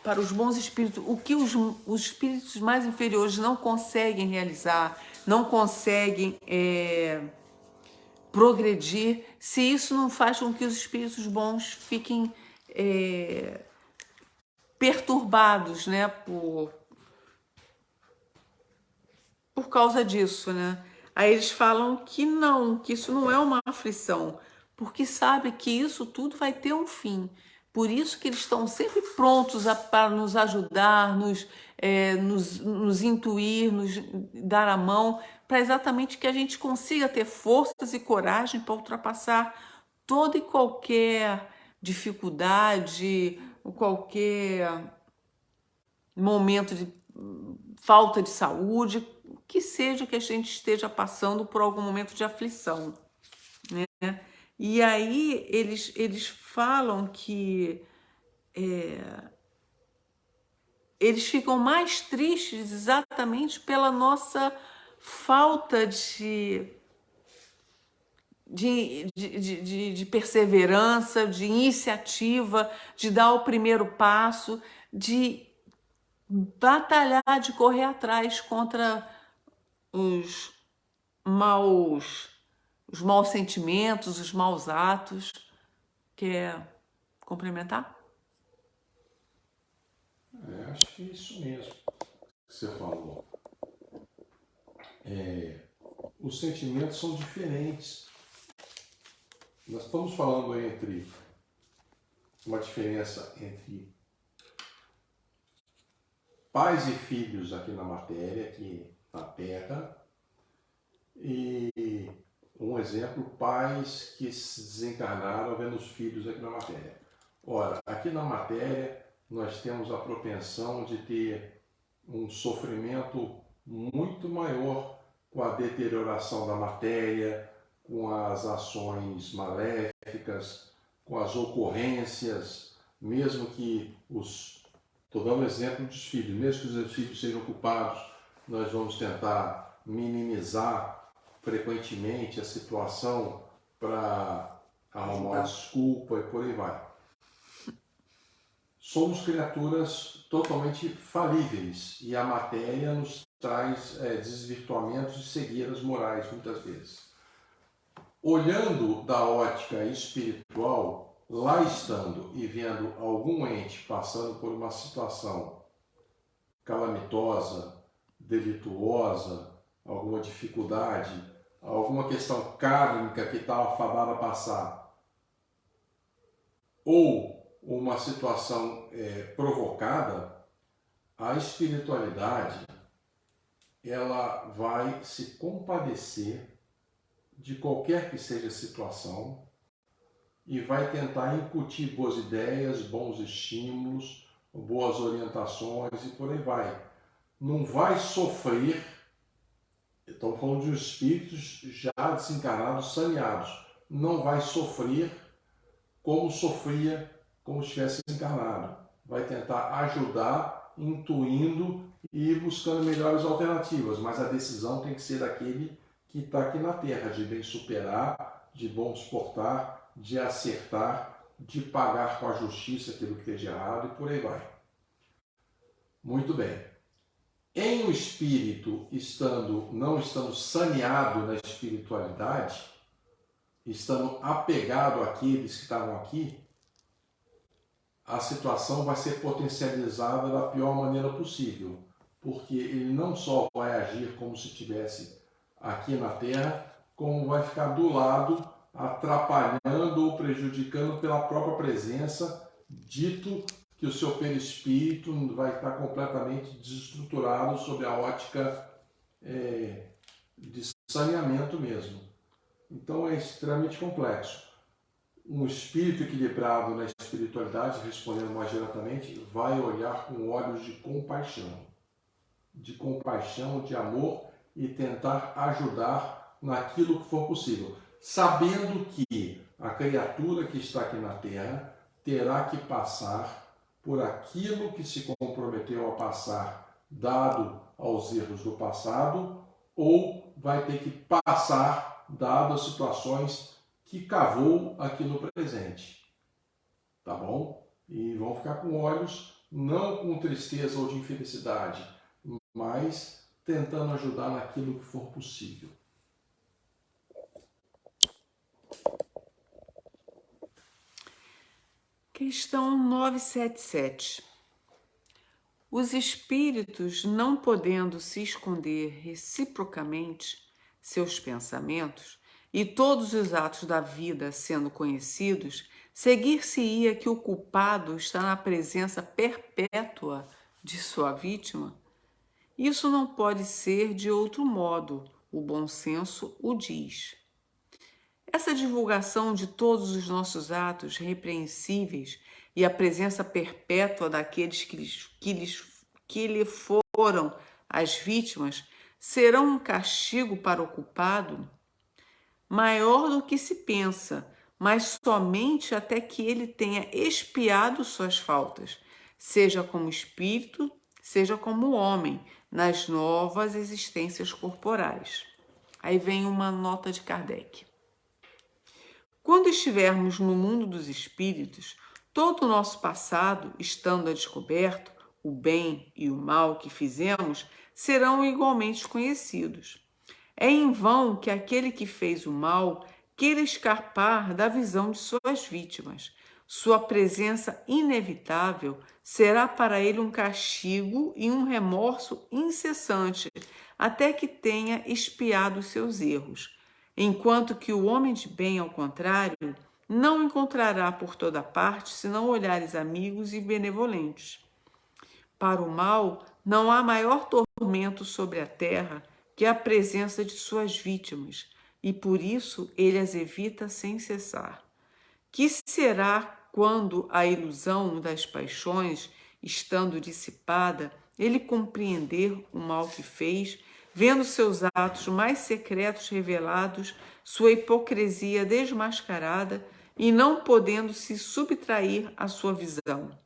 para os bons espíritos, o que os espíritos mais inferiores não conseguem realizar, não conseguem progredir, se isso não faz com que os espíritos bons fiquem perturbados, né, por causa disso, né? Aí eles falam que não, que isso não é uma aflição, porque sabe que isso tudo vai ter um fim. Por isso que eles estão sempre prontos para nos ajudar, nos intuir, nos dar a mão, para exatamente que a gente consiga ter forças e coragem para ultrapassar toda e qualquer dificuldade, qualquer momento de falta de saúde, que seja que a gente esteja passando por algum momento de aflição, né? E aí eles falam que eles ficam mais tristes exatamente pela nossa falta de perseverança, de iniciativa, de dar o primeiro passo, de batalhar, de correr atrás contra os maus sentimentos, os maus atos. Quer complementar? Acho que é isso mesmo que você falou. Os sentimentos são diferentes. Nós estamos falando entre uma diferença entre pais e filhos aqui na matéria, aqui na Terra, e um exemplo, pais que se desencarnaram vendo os filhos aqui na matéria. Ora, aqui na matéria nós temos a propensão de ter um sofrimento muito maior com a deterioração da matéria, com as ações maléficas, com as ocorrências, mesmo que estou dando exemplo dos filhos, mesmo que os filhos sejam culpados, nós vamos tentar minimizar frequentemente a situação para arrumar uma desculpa e por aí vai. Somos criaturas totalmente falíveis e a matéria nos traz desvirtuamentos e cegueiras morais muitas vezes. Olhando da ótica espiritual, lá estando e vendo algum ente passando por uma situação calamitosa, delituosa, alguma dificuldade, alguma questão kármica que estava fadada a passar, ou uma situação provocada, a espiritualidade ela vai se compadecer de qualquer que seja a situação e vai tentar incutir boas ideias, bons estímulos, boas orientações e por aí vai. Não vai sofrer, estamos falando de espíritos já desencarnados, saneados, não vai sofrer como sofria como estivesse encarnado. Vai tentar ajudar, intuindo e buscando melhores alternativas, mas a decisão tem que ser daquele que está aqui na Terra, de bem superar, de bom suportar, de acertar, de pagar com a justiça aquilo que esteja errado e por aí vai. Muito bem. Em o espírito não estando saneado na espiritualidade, estando apegado àqueles que estavam aqui, a situação vai ser potencializada da pior maneira possível, porque ele não só vai agir como se estivesse aqui na Terra, como vai ficar do lado, atrapalhando ou prejudicando pela própria presença, dito que o seu perispírito vai estar completamente desestruturado sob a ótica de saneamento mesmo. Então é extremamente complexo. Um espírito equilibrado na espiritualidade, respondendo mais diretamente, vai olhar com olhos de compaixão, de amor e tentar ajudar naquilo que for possível, sabendo que a criatura que está aqui na Terra terá que passar por aquilo que se comprometeu a passar, dado aos erros do passado, ou vai ter que passar, dado as situações que cavou aqui no presente. Tá bom? E vão ficar com olhos, não com tristeza ou de infelicidade, mas tentando ajudar naquilo que for possível. Questão 977. Os espíritos, não podendo se esconder reciprocamente seus pensamentos e todos os atos da vida sendo conhecidos, seguir-se-ia que o culpado está na presença perpétua de sua vítima? Isso não pode ser de outro modo, o bom senso o diz. Essa divulgação de todos os nossos atos repreensíveis e a presença perpétua daqueles que lhe foram as vítimas serão um castigo para o culpado maior do que se pensa, mas somente até que ele tenha expiado suas faltas, seja como espírito, seja como homem, nas novas existências corporais. Aí vem uma nota de Kardec. Quando estivermos no mundo dos espíritos, todo o nosso passado, estando a descoberto, o bem e o mal que fizemos serão igualmente conhecidos. É em vão que aquele que fez o mal queira escapar da visão de suas vítimas. Sua presença inevitável será para ele um castigo e um remorso incessante, até que tenha expiado os seus erros. Enquanto que o homem de bem, ao contrário, não encontrará por toda parte senão olhares amigos e benevolentes. Para o mal, não há maior tormento sobre a terra que a presença de suas vítimas, e por isso ele as evita sem cessar. Que será quando a ilusão das paixões, estando dissipada, ele compreender o mal que fez, vendo seus atos mais secretos revelados, sua hipocrisia desmascarada e não podendo se subtrair à sua visão?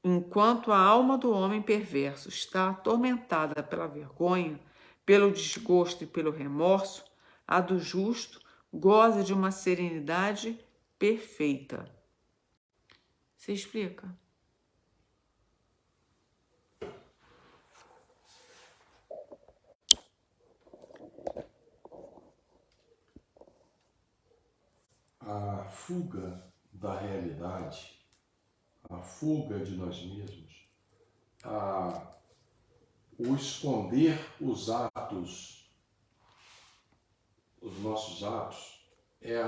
Enquanto a alma do homem perverso está atormentada pela vergonha, pelo desgosto e pelo remorso, a do justo goza de uma serenidade perfeita. Você explica? A fuga da realidade, a fuga de nós mesmos, o esconder os atos, os nossos atos, é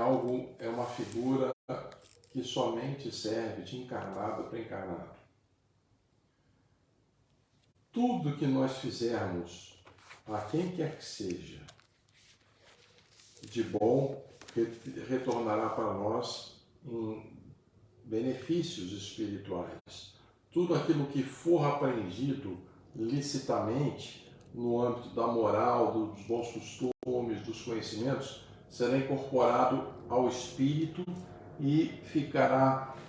uma figura que somente serve de encarnado para encarnado. Tudo que nós fizermos, a quem quer que seja, de bom, retornará para nós em benefícios espirituais. Tudo aquilo que for apreendido licitamente, no âmbito da moral, dos bons costumes, dos conhecimentos, será incorporado ao espírito e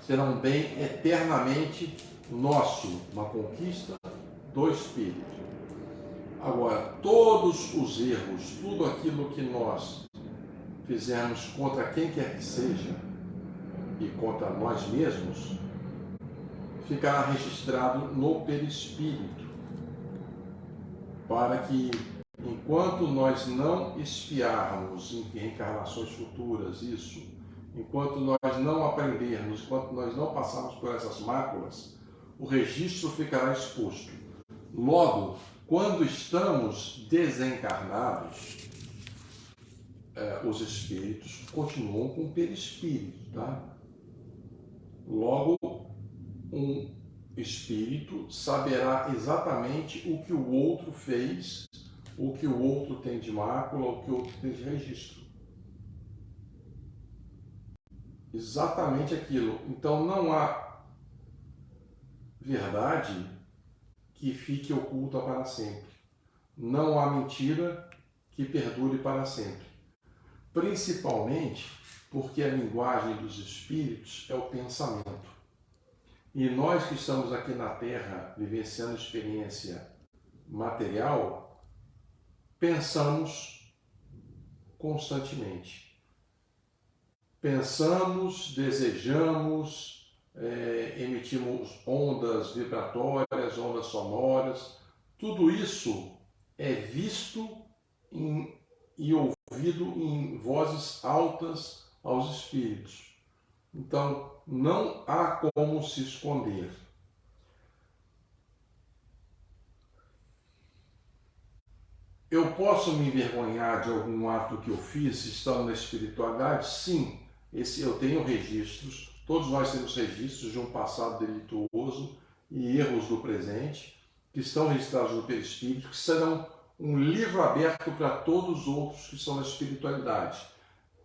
será um bem eternamente nosso, uma conquista do espírito. Agora, todos os erros, tudo aquilo que nós fizermos contra quem quer que seja e contra nós mesmos, ficará registrado no perispírito, para que, enquanto nós não espiarmos em reencarnações futuras isso, enquanto nós não aprendermos, enquanto nós não passarmos por essas máculas, o registro ficará exposto. Logo, quando estamos desencarnados, os espíritos continuam com o perispírito, tá? Logo, um espírito saberá exatamente o que o outro fez, o que o outro tem de mácula, o que o outro tem de registro. Exatamente aquilo. Então não há verdade que fique oculta para sempre. Não há mentira que perdure para sempre. Principalmente porque a linguagem dos espíritos é o pensamento. E nós que estamos aqui na Terra, vivenciando experiência material, pensamos constantemente. Pensamos, desejamos, emitimos ondas vibratórias, ondas sonoras. Tudo isso é visto e ouvido em vozes altas aos espíritos. Então, não há como se esconder. Eu posso me envergonhar de algum ato que eu fiz estando na espiritualidade? Sim, eu tenho registros, todos nós temos registros de um passado delituoso e erros do presente, que estão registrados no perispírito, que serão um livro aberto para todos os outros que estão na espiritualidade.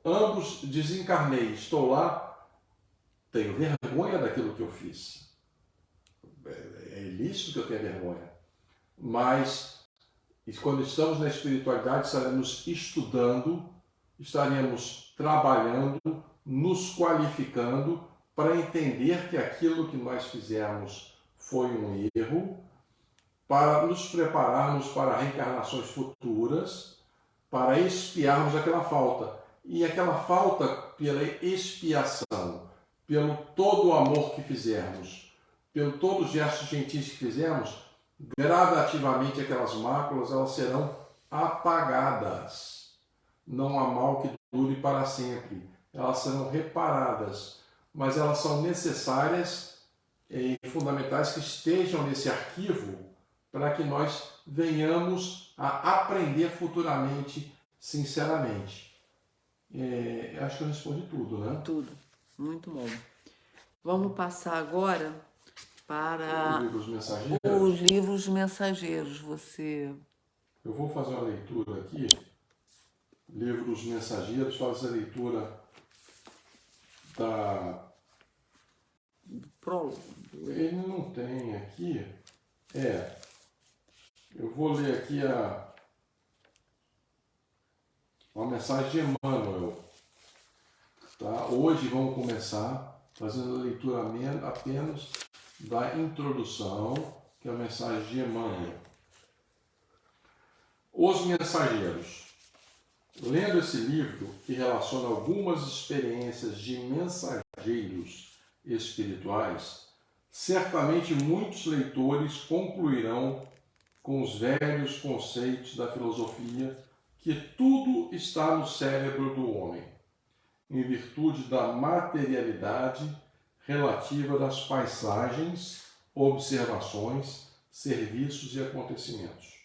Ambos desencarnei, estou lá, tenho vergonha daquilo que eu fiz. É ilícito que eu tenha vergonha. Mas, quando estamos na espiritualidade, estaremos estudando, estaremos trabalhando, nos qualificando para entender que aquilo que nós fizemos foi um erro, para nos prepararmos para reencarnações futuras, para expiarmos aquela falta. E aquela falta pela expiação, pelo todo o amor que fizermos, pelo todo o gesto gentil que fizermos, gradativamente aquelas máculas elas serão apagadas. Não há mal que dure para sempre. Elas serão reparadas, mas elas são necessárias e fundamentais que estejam nesse arquivo para que nós venhamos a aprender futuramente, sinceramente. Acho que eu respondi tudo, né? Tudo. Muito bom. Vamos passar agora para os livros mensageiros. Eu vou fazer uma leitura aqui. Livros mensageiros, fazer a leitura da... Prólogo. Ele não tem aqui. Eu vou ler aqui uma mensagem de Emmanuel. Tá? Hoje vamos começar fazendo a leitura apenas da introdução, que é a mensagem de Emmanuel. Os Mensageiros. Lendo esse livro, que relaciona algumas experiências de mensageiros espirituais, certamente muitos leitores concluirão com os velhos conceitos da filosofia que tudo está no cérebro do homem, em virtude da materialidade relativa das paisagens, observações, serviços e acontecimentos.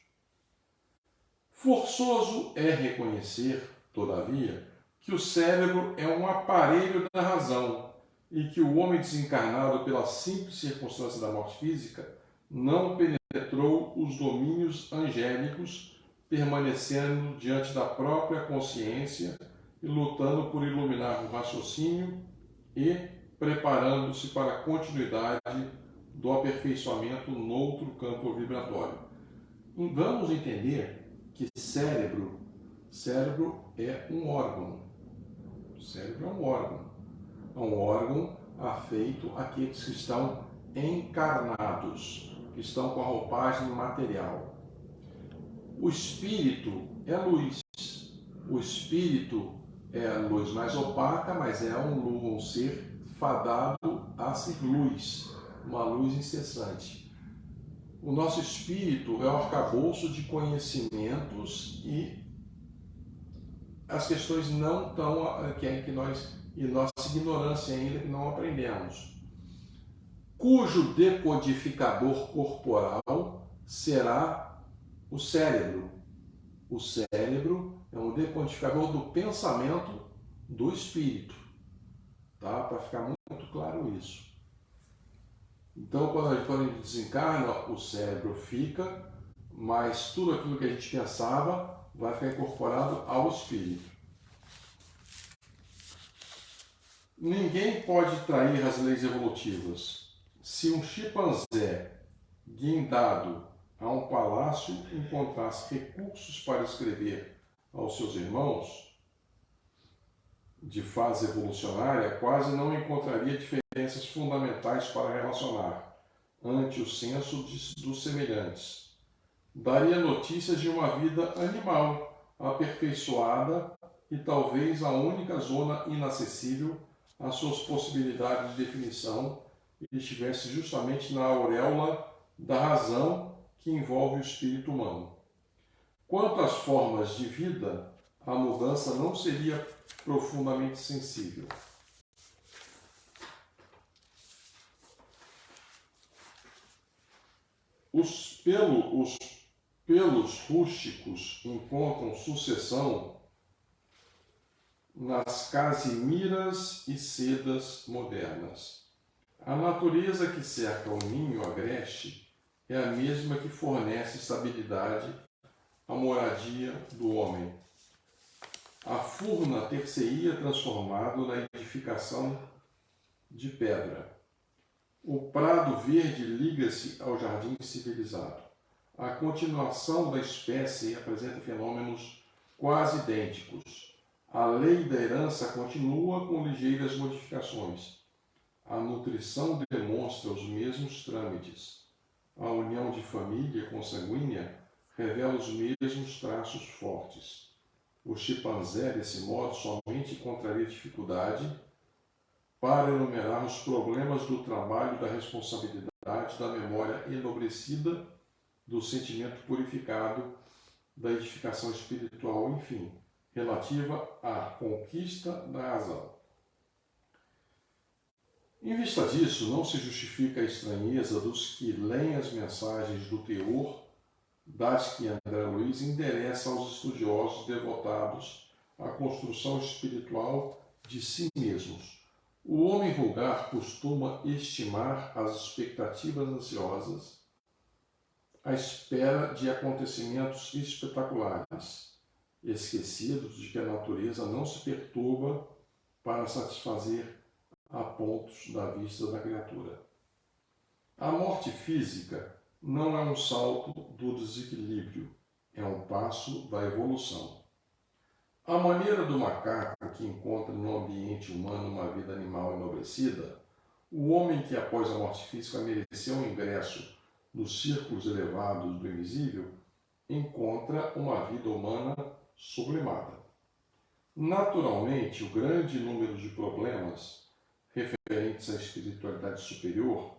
Forçoso é reconhecer, todavia, que o cérebro é um aparelho da razão e que o homem desencarnado, pela simples circunstância da morte física, não penetrou os domínios angélicos, permanecendo diante da própria consciência e lutando por iluminar o raciocínio e preparando-se para a continuidade do aperfeiçoamento noutro campo vibratório. E vamos entender que cérebro é um órgão. O cérebro é um órgão. É um órgão afeito àqueles que estão encarnados, que estão com a roupagem material. O espírito é luz. O espírito é a luz mais opaca, mas é um ser fadado a ser luz, uma luz incessante. O nosso espírito é o arcabouço de conhecimentos e as questões não estão e nossa ignorância ainda que não aprendemos, cujo decodificador corporal será o cérebro. O cérebro é um decodificador do pensamento do espírito, tá? Para ficar muito claro isso. Então, quando a gente desencarna, o cérebro fica, mas tudo aquilo que a gente pensava vai ficar incorporado ao espírito. Ninguém pode trair as leis evolutivas. Se um chimpanzé guindado a um palácio encontrasse recursos para escrever aos seus irmãos de fase evolucionária, quase não encontraria diferenças fundamentais para relacionar ante o senso dos semelhantes. Daria notícias de uma vida animal, aperfeiçoada e talvez a única zona inacessível às suas possibilidades de definição e estivesse justamente na auréola da razão que envolve o espírito humano. Quanto às formas de vida, a mudança não seria profundamente sensível. Os pelos rústicos encontram sucessão nas casimiras e sedas modernas. A natureza que cerca o ninho agreste é a mesma que fornece estabilidade à moradia do homem. A furna ter-se-ia transformado na edificação de pedra. O prado verde liga-se ao jardim civilizado. A continuação da espécie apresenta fenômenos quase idênticos. A lei da herança continua com ligeiras modificações. A nutrição demonstra os mesmos trâmites. A união de família consanguínea revela os mesmos traços fortes. O chimpanzé, desse modo, somente encontraria dificuldade para enumerar os problemas do trabalho, da responsabilidade, da memória enobrecida, do sentimento purificado, da edificação espiritual, enfim, relativa à conquista da razão. Em vista disso, não se justifica a estranheza dos que leem as mensagens do teor das que André Luiz endereça aos estudiosos devotados à construção espiritual de si mesmos. O homem vulgar costuma estimar as expectativas ansiosas à espera de acontecimentos espetaculares, esquecidos de que a natureza não se perturba para satisfazer a pontos da vista da criatura. A morte física não é um salto do desequilíbrio, é um passo da evolução. À maneira do macaco que encontra no ambiente humano uma vida animal enobrecida, o homem que após a morte física mereceu um ingresso nos círculos elevados do invisível, encontra uma vida humana sublimada. Naturalmente, o grande número de problemas referentes à espiritualidade superior,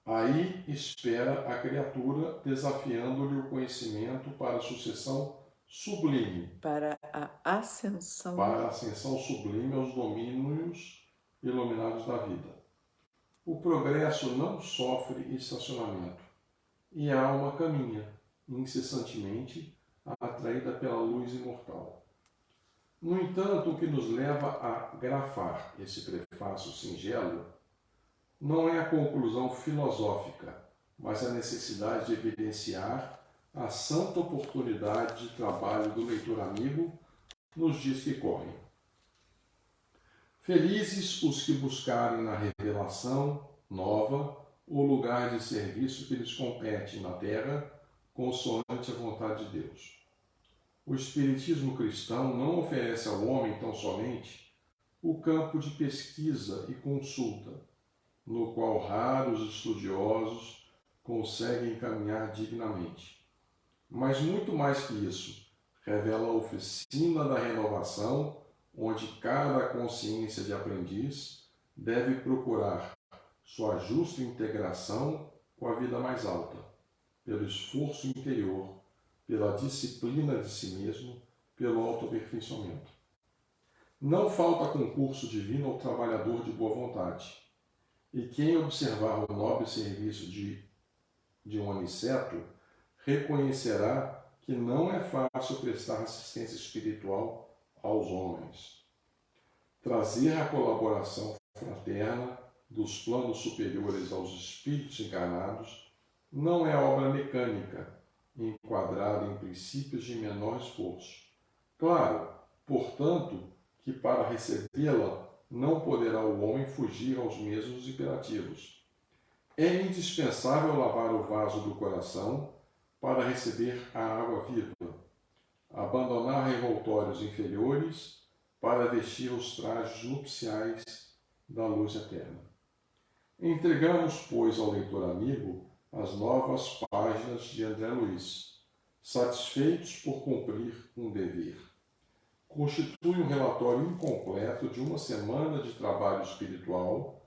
aí espera a criatura, desafiando-lhe o conhecimento para a sucessão sublime. Para a ascensão. Para a ascensão sublime aos domínios iluminados da vida. O progresso não sofre estacionamento, e a alma caminha incessantemente, atraída pela luz imortal. No entanto, o que nos leva a grafar esse prefácio singelo não é a conclusão filosófica, mas a necessidade de evidenciar a santa oportunidade de trabalho do leitor amigo nos dias que correm. Felizes os que buscarem na revelação nova o lugar de serviço que lhes compete na terra, consoante a vontade de Deus. O Espiritismo cristão não oferece ao homem tão somente o campo de pesquisa e consulta, no qual raros estudiosos conseguem caminhar dignamente. Mas muito mais que isso, revela a oficina da renovação, onde cada consciência de aprendiz deve procurar sua justa integração com a vida mais alta, pelo esforço interior, pela disciplina de si mesmo, pelo autoaperfeiçoamento. Não falta concurso divino ao trabalhador de boa vontade, e quem observar o nobre serviço de um aniceto reconhecerá que não é fácil prestar assistência espiritual aos homens. Trazer a colaboração fraterna dos planos superiores aos espíritos encarnados não é obra mecânica, enquadrada em princípios de menor esforço. Claro, portanto, que para recebê-la não poderá o homem fugir aos mesmos imperativos. É indispensável lavar o vaso do coração para receber a água viva, abandonar revoltórios inferiores para vestir os trajes nupciais da luz eterna. Entregamos, pois, ao leitor amigo as novas páginas de André Luiz, satisfeitos por cumprir um dever. Constitui um relatório incompleto de uma semana de trabalho espiritual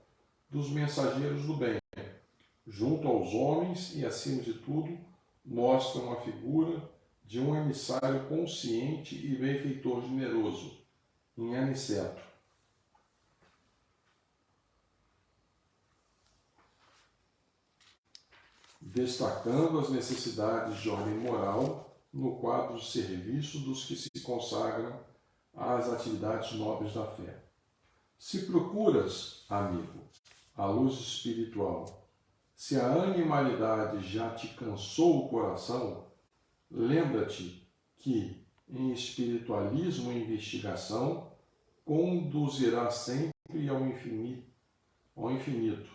dos mensageiros do bem, junto aos homens e, acima de tudo, mostram a figura de um emissário consciente e benfeitor generoso, em Aniceto. Destacando as necessidades de ordem moral no quadro de serviço dos que se consagram às atividades nobres da fé. Se procuras, amigo, a luz espiritual, se a animalidade já te cansou o coração, lembra-te que, em espiritualismo e investigação, conduzirá sempre ao infinito,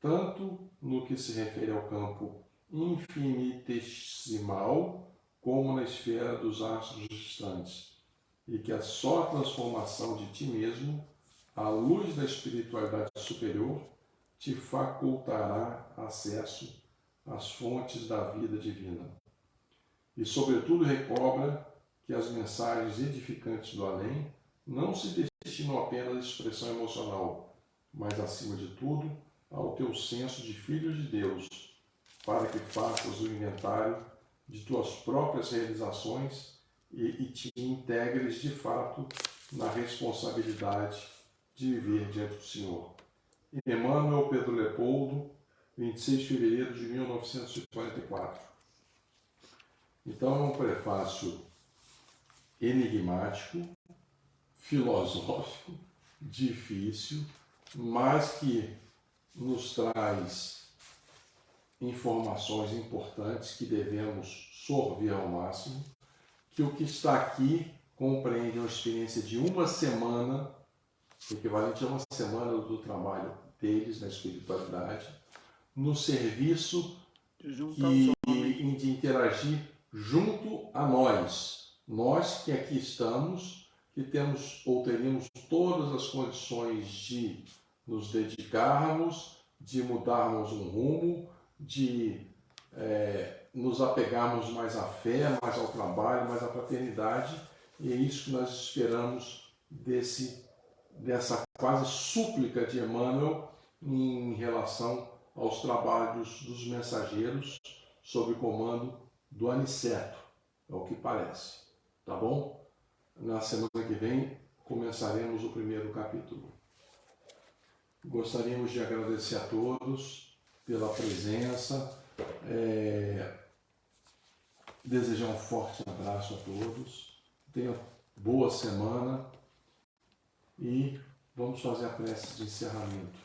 tanto no que se refere ao campo infinitesimal, como na esfera dos astros distantes, e que a só transformação de ti mesmo, à luz da espiritualidade superior, te facultará acesso às fontes da vida divina. E, sobretudo, recobra que as mensagens edificantes do além não se destinam apenas à expressão emocional, mas, acima de tudo, ao teu senso de filho de Deus, para que faças o inventário de tuas próprias realizações e te integres de fato na responsabilidade de viver diante do Senhor. Emmanuel Pedro Leopoldo, 26 de fevereiro de 1944. Então é um prefácio enigmático, filosófico, difícil, mas que nos traz informações importantes que devemos sorver ao máximo, que o que está aqui compreende uma experiência de uma semana, equivalente a uma semana do trabalho deles na espiritualidade, no serviço de interagir junto a nós que aqui estamos, que temos ou teríamos todas as condições de nos dedicarmos, de mudarmos um rumo, de nos apegarmos mais à fé, mais ao trabalho, mais à fraternidade, e é isso que nós esperamos dessa quase súplica de Emmanuel em relação aos trabalhos dos mensageiros sob o comando do Aniceto, é o que parece, tá bom? Na semana que vem começaremos o primeiro capítulo. Gostaríamos de agradecer a todos pela presença, desejar um forte abraço a todos, tenham boa semana e vamos fazer a prece de encerramento,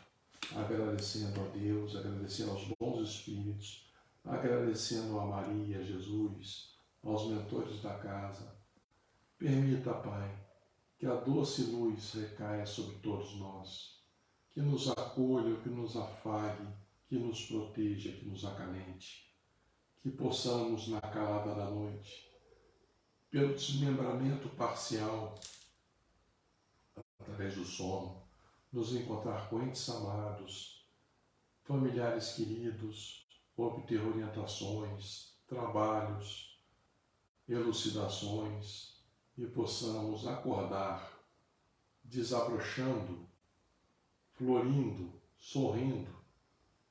agradecendo a Deus, agradecendo aos bons espíritos, agradecendo a Maria, Jesus, aos mentores da casa. Permita, Pai, que a doce luz recaia sobre todos nós, que nos acolha, que nos afague, que nos proteja, que nos acalente, que possamos, na calada da noite, pelo desmembramento parcial, através do sono, nos encontrar com entes amados, familiares queridos, obter orientações, trabalhos, elucidações e possamos acordar desabrochando, florindo, sorrindo,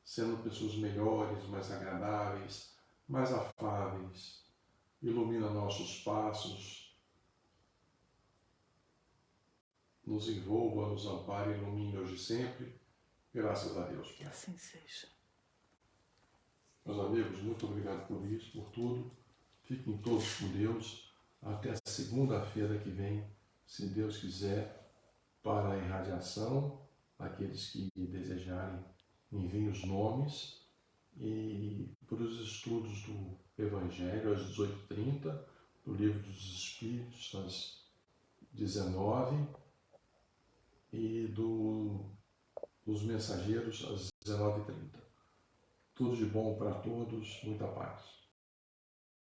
sendo pessoas melhores, mais agradáveis, mais afáveis. Ilumina nossos passos, nos envolva, nos ampare e ilumine hoje e sempre. Graças a Deus. Que assim seja. Meus amigos, muito obrigado por isso, por tudo. Fiquem todos com Deus. Até segunda-feira que vem, se Deus quiser, para a irradiação. Aqueles que desejarem, enviem os nomes. E para os estudos do Evangelho, às 18h30, do Livro dos Espíritos, às 19h, e dos Mensageiros, às 19h30. Tudo de bom para todos, muita paz.